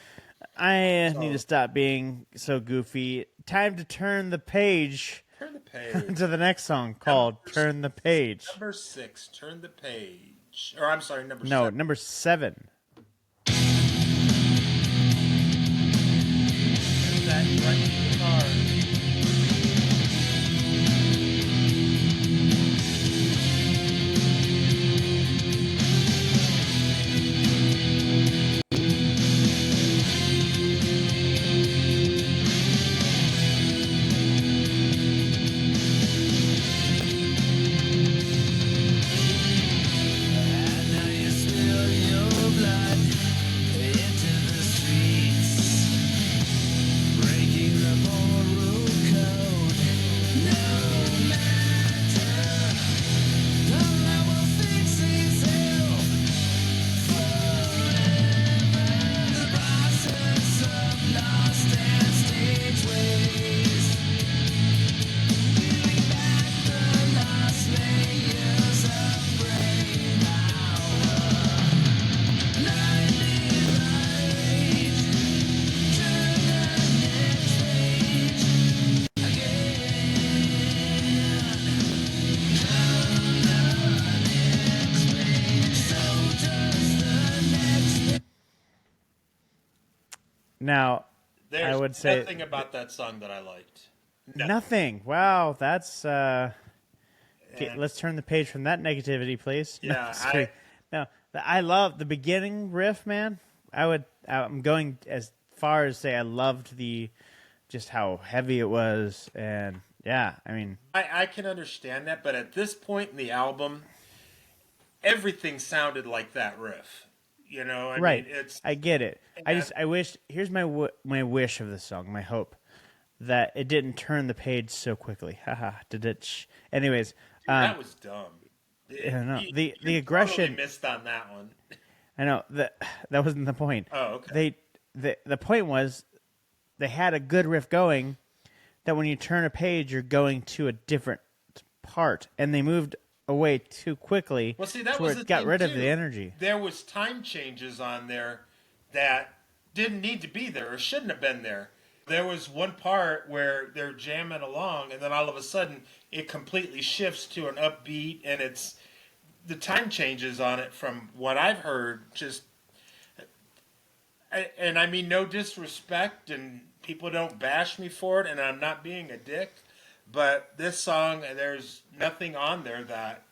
Speaker 2: I need to stop being so goofy. Time to turn the page.
Speaker 1: Turn the page.
Speaker 2: To the next song called Turn the Page.
Speaker 1: Number 6, Turn the Page. Or I'm sorry, number 7.
Speaker 2: No, number 7.
Speaker 1: That right guitar.
Speaker 2: Now,
Speaker 1: There's
Speaker 2: I would say
Speaker 1: nothing about that song that I liked.
Speaker 2: Nothing. Wow, that's okay, let's turn the page from that negativity, please.
Speaker 1: Yeah,
Speaker 2: I love the beginning riff, man. I'm going as far as say I loved just how heavy it was, and yeah, I mean,
Speaker 1: I can understand that, but at this point in the album, everything sounded like that riff. I mean,
Speaker 2: I get it. I wish. Here's my wish of this song, my hope, that it didn't turn the page so quickly. Haha. Anyways,
Speaker 1: That was dumb.
Speaker 2: I don't know. The
Speaker 1: You
Speaker 2: aggression.
Speaker 1: totally missed on that one.
Speaker 2: I know that wasn't the point.
Speaker 1: Oh, okay.
Speaker 2: The point was they had a good riff going that when you turn a page, you're going to a different part, and they moved away too quickly.
Speaker 1: Well, see, that
Speaker 2: to
Speaker 1: was
Speaker 2: where
Speaker 1: the
Speaker 2: it got
Speaker 1: thing,
Speaker 2: rid of
Speaker 1: too.
Speaker 2: the energy.
Speaker 1: There was time changes on there that didn't need to be there or shouldn't have been there. There was one part where they're jamming along, and then all of a sudden it completely shifts to an upbeat, and it's the time changes on it from what I've heard. Just, and I mean no disrespect, and people don't bash me for it, and I'm not being a dick, but this song, there's nothing on there that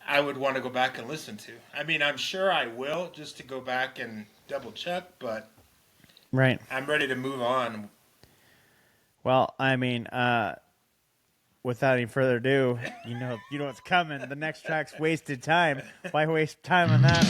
Speaker 1: I would want to go back and listen to. I mean, I'm sure I will, just to go back and double check, but
Speaker 2: Right.
Speaker 1: I'm ready to move on.
Speaker 2: Well, I mean, without any further ado, you know what's coming. The next track's Wasted Time. Why waste time on that?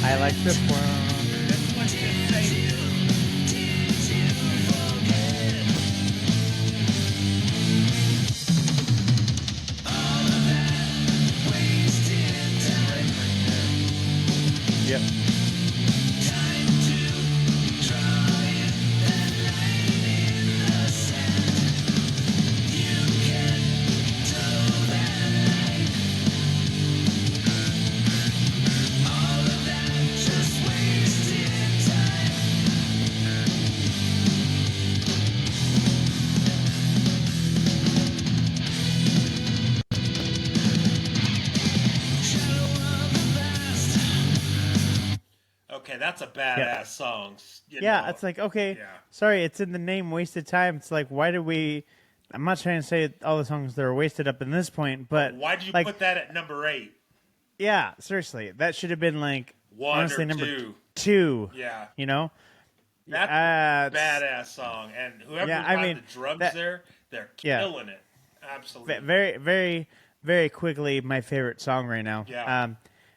Speaker 2: I like this one. Yep.
Speaker 1: Okay, that's a badass song. You
Speaker 2: Yeah,
Speaker 1: know.
Speaker 2: it's like, okay,
Speaker 1: Yeah.
Speaker 2: sorry, it's in the name Wasted Time. It's like, why did we... I'm not trying to say all the songs that are wasted up in this point, but...
Speaker 1: Why did you
Speaker 2: like,
Speaker 1: put that at number 8?
Speaker 2: Yeah, seriously. That should have been like...
Speaker 1: 1
Speaker 2: honestly,
Speaker 1: or
Speaker 2: number
Speaker 1: 2?
Speaker 2: 2.
Speaker 1: Yeah.
Speaker 2: You know?
Speaker 1: That's
Speaker 2: Uh,
Speaker 1: a badass song. And whoever's
Speaker 2: Yeah, I
Speaker 1: got
Speaker 2: mean,
Speaker 1: the drums
Speaker 2: that-
Speaker 1: there, they're
Speaker 2: Yeah.
Speaker 1: killing it. Absolutely.
Speaker 2: Very, very, very quickly, my favorite song right now.
Speaker 1: Yeah.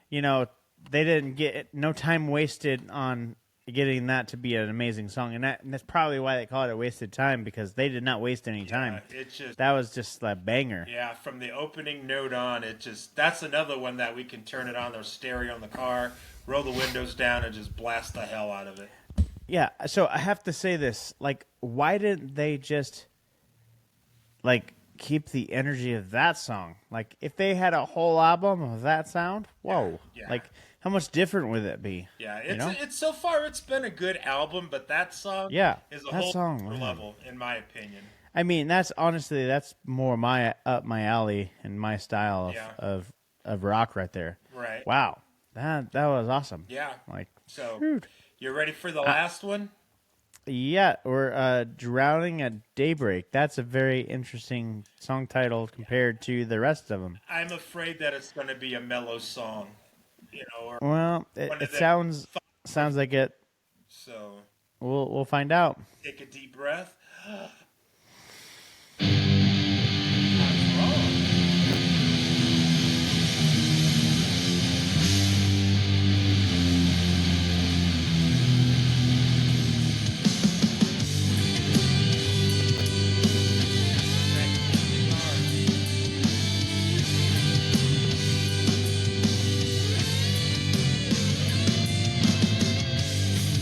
Speaker 2: You know, they didn't get no time wasted on getting that to be an amazing song, and that's probably why they call it a wasted time, because they did not waste any time.
Speaker 1: It's just...
Speaker 2: That was just a banger.
Speaker 1: Yeah, from the opening note on, it just... That's another one that we can turn it on their stereo in the car, roll the windows down, and just blast the hell out of it.
Speaker 2: Yeah, so I have to say this, like, why didn't they just, like, keep the energy of that song? Like, if they had a whole album of that sound, whoa.
Speaker 1: Yeah.
Speaker 2: Like, how much different would it be?
Speaker 1: Yeah,
Speaker 2: you
Speaker 1: it's
Speaker 2: know?
Speaker 1: it's so far it's been a good album, but that song
Speaker 2: Yeah,
Speaker 1: is a
Speaker 2: that
Speaker 1: whole
Speaker 2: song,
Speaker 1: other
Speaker 2: man.
Speaker 1: level, in my opinion.
Speaker 2: I mean, that's honestly, that's more my up my alley and my style of,
Speaker 1: Yeah.
Speaker 2: of rock right there.
Speaker 1: Right.
Speaker 2: Wow. That was awesome.
Speaker 1: Yeah.
Speaker 2: Like,
Speaker 1: So,
Speaker 2: shoot.
Speaker 1: you ready for the last one?
Speaker 2: Yeah, or Drowning at Daybreak. That's a very interesting song title compared to the rest of them.
Speaker 1: I'm afraid that it's going to be a mellow song, you know, or
Speaker 2: Well,
Speaker 1: one of
Speaker 2: it
Speaker 1: the-
Speaker 2: sounds like it.
Speaker 1: so
Speaker 2: We'll find out.
Speaker 1: take a deep breath.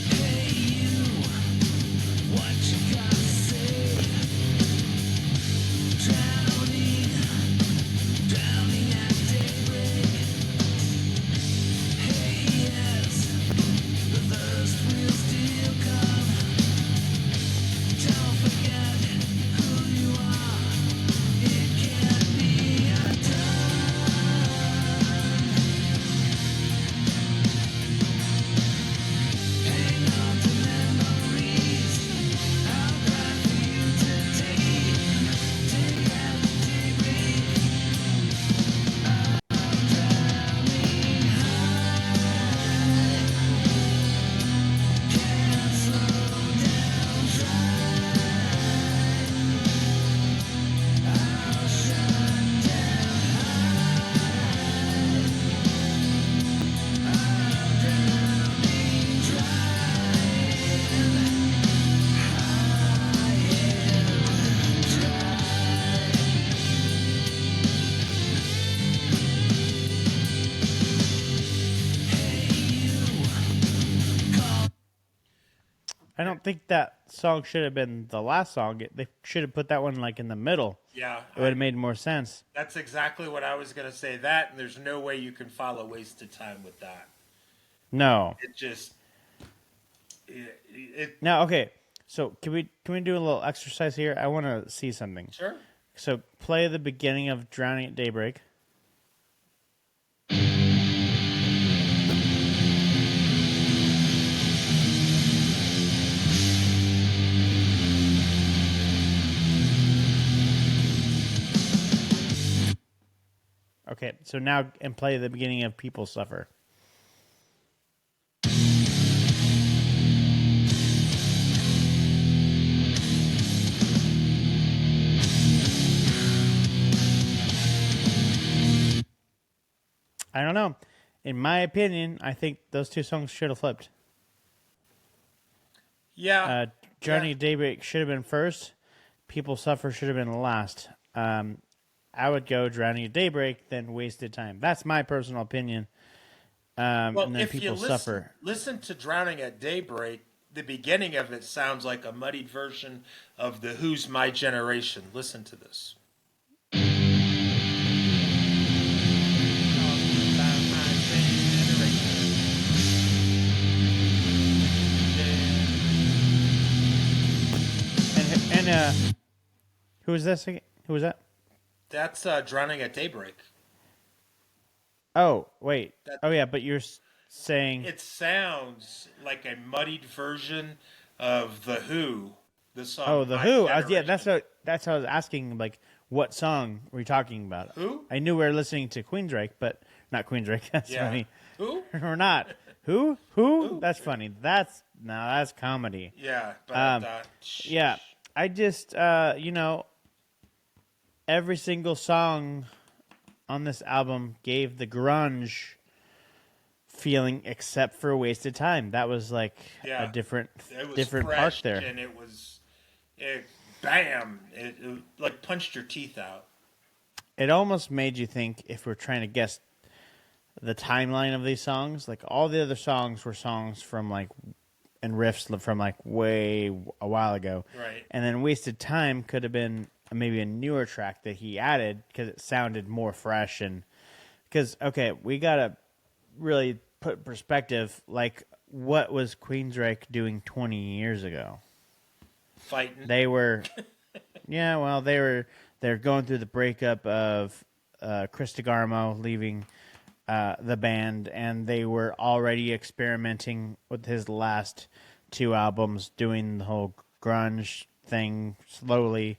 Speaker 3: Hey you, what you gotta say?
Speaker 2: don't think that song should have been the last song. They should have put that one like in the middle.
Speaker 1: Yeah.
Speaker 2: It would have made more sense.
Speaker 1: That's exactly what I was going to say. That, and there's no way you can follow Wasted Time with that.
Speaker 2: No.
Speaker 1: It just...
Speaker 2: Now, okay. So can we do a little exercise here? I want to see something.
Speaker 1: Sure.
Speaker 2: So play the beginning of Drowning at Daybreak. Okay, so now and play the beginning of People Suffer. I don't know. In my opinion, I think those two songs should have flipped.
Speaker 1: Yeah.
Speaker 2: Journey Daybreak should have been first. People Suffer should have been last. I would go Drowning at Daybreak, then Wasted Time. That's my personal opinion.
Speaker 1: Well,
Speaker 2: and then
Speaker 1: if
Speaker 2: People
Speaker 1: you
Speaker 2: Suffer.
Speaker 1: listen to Drowning at Daybreak, the beginning of it sounds like a muddied version of the Who's My Generation. Listen to this.
Speaker 2: And who is this again? Who was that?
Speaker 1: That's Drowning at Daybreak.
Speaker 2: Oh, wait. Oh, yeah, but you're saying...
Speaker 1: It sounds like a muddied version of The Who. The song.
Speaker 2: Oh, The
Speaker 1: My
Speaker 2: Who.
Speaker 1: Generation.
Speaker 2: That's what I was asking, like, what song were you talking about?
Speaker 1: Who?
Speaker 2: I knew we were listening to Queensryche, but not Queensryche. That's
Speaker 1: Yeah.
Speaker 2: funny.
Speaker 1: Who?
Speaker 2: We're not. Who? Who? That's funny. That's comedy.
Speaker 1: Yeah. But,
Speaker 2: Yeah. I just, every single song on this album gave the grunge feeling except for Wasted Time. That was like a different part
Speaker 1: fresh,
Speaker 2: there.
Speaker 1: And bam, it like punched your teeth out.
Speaker 2: It almost made you think, if we're trying to guess the timeline of these songs, like all the other songs were songs from like, and riffs from like way a while ago.
Speaker 1: Right.
Speaker 2: And then Wasted Time could have been maybe a newer track that he added because it sounded more fresh. And because, okay, we got to really put in perspective, like, what was Queensryche doing 20 years ago?
Speaker 1: Fighting.
Speaker 2: They were, yeah, well, they're going through the breakup of Chris DeGarmo leaving the band, and they were already experimenting with his last two albums, doing the whole grunge thing slowly.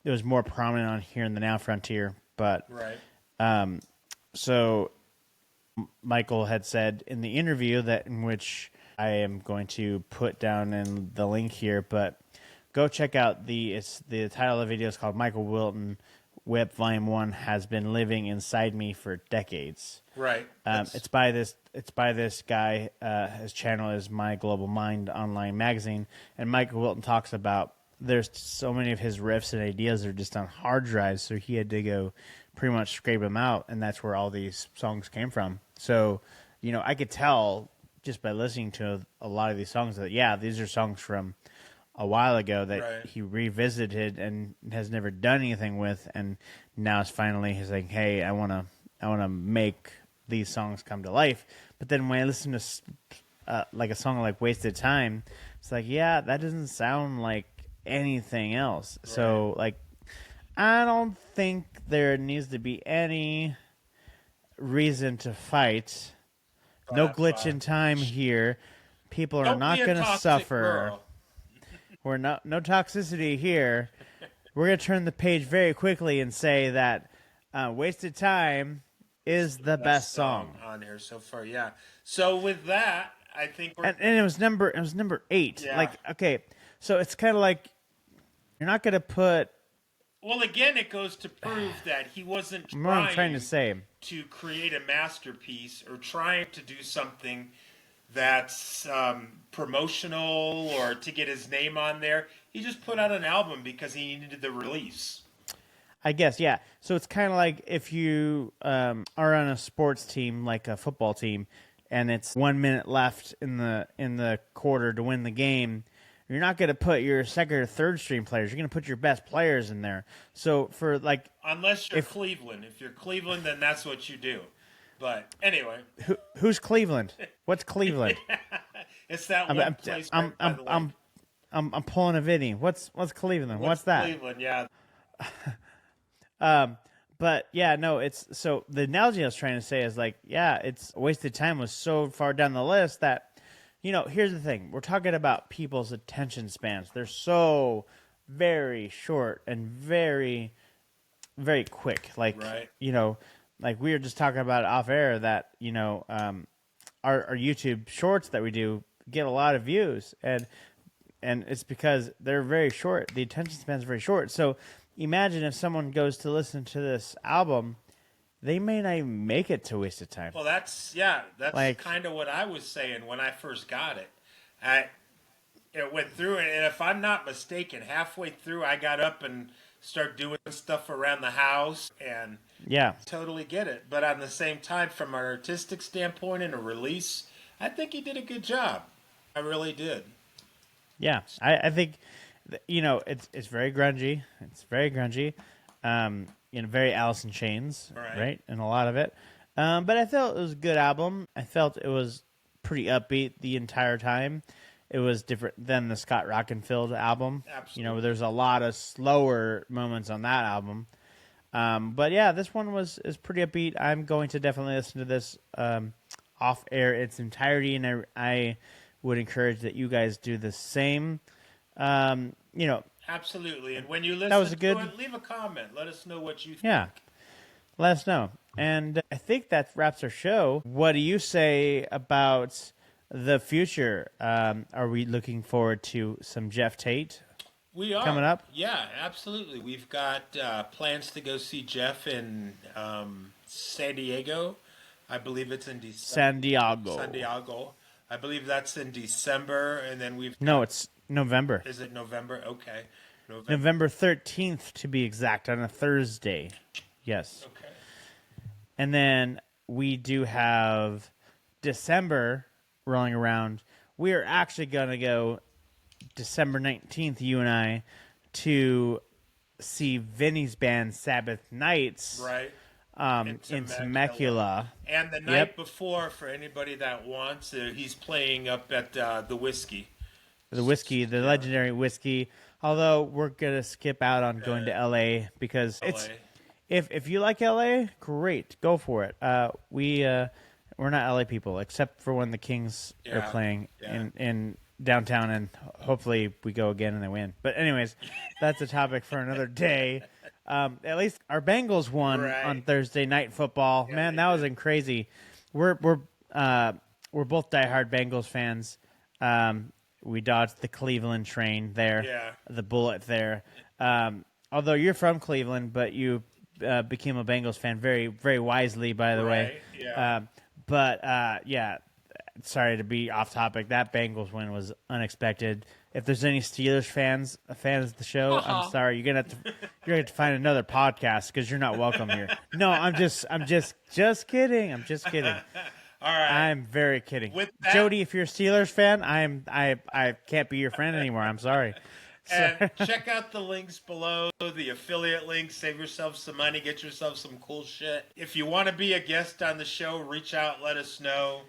Speaker 2: It was more prominent on Here and the Now Frontier, but
Speaker 1: Right.
Speaker 2: so Michael had said in the interview that in which I am going to put down in the link here, but go check out the title of the video is called Michael Wilton Whip Volume 1 Has Been Living Inside Me for Decades.
Speaker 1: Right.
Speaker 2: It's by this guy. His channel is My Global Mind Online Magazine, and Michael Wilton talks about there's so many of his riffs and ideas are just on hard drives, so he had to go pretty much scrape them out, and that's where all these songs came from. So, I could tell just by listening to a lot of these songs that, yeah, these are songs from a while ago that he revisited and has never done anything with, and now it's finally he's like, hey, I want to make these songs come to life. But then when I listen to like a song like Wasted Time, it's like, yeah, that doesn't sound like anything else. Right. So like, I don't think there needs to be any reason to fight. No glitch in time here. People are not going to suffer. We're no toxicity here. We're going to turn the page very quickly and say that Wasted Time is the best song
Speaker 1: on here so far. Yeah. So with that, I think
Speaker 2: and it was number 8.
Speaker 1: Yeah.
Speaker 2: Like, okay, so it's kind of like you're not going to put.
Speaker 1: Well, again, it goes to prove that he wasn't
Speaker 2: trying to say
Speaker 1: to create a masterpiece or trying to do something that's promotional or to get his name on there. He just put out an album because he needed the release.
Speaker 2: I guess, yeah. So it's kind of like if you are on a sports team, like a football team, and it's 1 minute left in the quarter to win the game. you're not going to put your second or third string players. You're going to put your best players in there. So for like,
Speaker 1: unless you're Cleveland. If you're Cleveland, then that's what you do. But anyway,
Speaker 2: who's Cleveland? What's Cleveland?
Speaker 1: it's that one place right by the lake.
Speaker 2: I'm pulling a Vinny. What's Cleveland? What's that?
Speaker 1: Cleveland, yeah.
Speaker 2: But yeah, no, it's so the analogy I was trying to say is like, yeah, it's wasted time was so far down the list that, you know, here's the thing. We're talking about people's attention spans. They're so very short and very, very quick. Like,
Speaker 1: right.
Speaker 2: You know, like we were just talking about off air that, you know, our YouTube shorts that we do get a lot of views, and it's because they're very short. The attention span is very short. So imagine if someone goes to listen to this album, they may not even make it to Wasted Time.
Speaker 1: Well, that's like, kind of what I was saying when I first got it. It went through it, and if I'm not mistaken, halfway through I got up and started doing stuff around the house, and
Speaker 2: yeah,
Speaker 1: totally get it. But on the same time, from an artistic standpoint and a release, I think he did a good job. I really did.
Speaker 2: Yeah, I think, you know, it's very grungy. It's very grungy. You know, very Alice in Chains, right? And a lot of it. But I felt it was a good album. I felt it was pretty upbeat the entire time. It was different than the Scott Rockenfield album.
Speaker 1: Absolutely.
Speaker 2: You know, there's a lot of slower moments on that album. But yeah, this one is pretty upbeat. I'm going to definitely listen to this off air its entirety, and I would encourage that you guys do the same. You know,
Speaker 1: absolutely. And when you listen
Speaker 2: that was
Speaker 1: to it, leave a comment. Let us know what you think.
Speaker 2: Yeah, let us know. And I think that wraps our show. What do you say about the future? Are we looking forward to some Jeff Tate?
Speaker 1: We are.
Speaker 2: Coming up?
Speaker 1: Yeah, absolutely. We've got plans to go see Jeff in San Diego. I believe it's in December. San Diego. I believe that's in December, and then
Speaker 2: No, it's November.
Speaker 1: Is it November? Okay.
Speaker 2: November 13th, to be exact, on a Thursday. Yes.
Speaker 1: Okay.
Speaker 2: And then we do have December rolling around. We are actually going to go December 19th, you and I, to see Vinny's band Sabbath Nights.
Speaker 1: Right.
Speaker 2: In Temecula.
Speaker 1: And the night before, for anybody that wants, he's playing up at the Whiskey.
Speaker 2: The legendary Whiskey. Although we're gonna skip out on going to LA because it's if you like LA, great, go for it. We're not LA people except for when the Kings are playing in downtown, and hopefully we go again and they win. But anyways, that's a topic for another day. At least our Bengals won on Thursday Night Football. Yeah, man, that was crazy. We're both diehard Bengals fans. We dodged the Cleveland train there, the bullet there. Although you're from Cleveland, but you became a Bengals fan very, very wisely, by the way.
Speaker 1: Yeah.
Speaker 2: Sorry to be off topic. That Bengals win was unexpected. If there's any Steelers fans of the show, I'm sorry. You're gonna have to find another podcast because you're not welcome here. No, I'm just kidding. I'm just kidding.
Speaker 1: All right.
Speaker 2: I'm very kidding.
Speaker 1: With that,
Speaker 2: Jody, if you're a Steelers fan, I can't be your friend anymore. I'm sorry.
Speaker 1: And check out the links below, the affiliate links. Save yourself some money. Get yourself some cool shit. If you want to be a guest on the show, reach out. Let us know.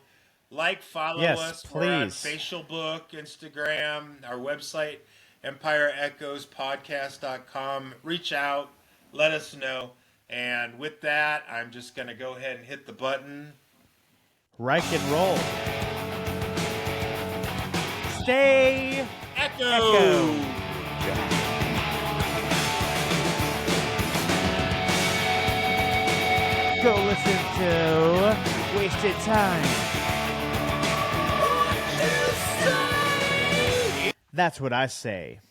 Speaker 1: Follow us.
Speaker 2: Please.
Speaker 1: We're on Facebook, Instagram, our website, EmpireEchoesPodcast.com. Reach out. Let us know. And with that, I'm just going to go ahead and hit the button.
Speaker 2: Reich and roll. Stay
Speaker 1: Echo.
Speaker 2: Go listen to Wasted Time. That's what I say.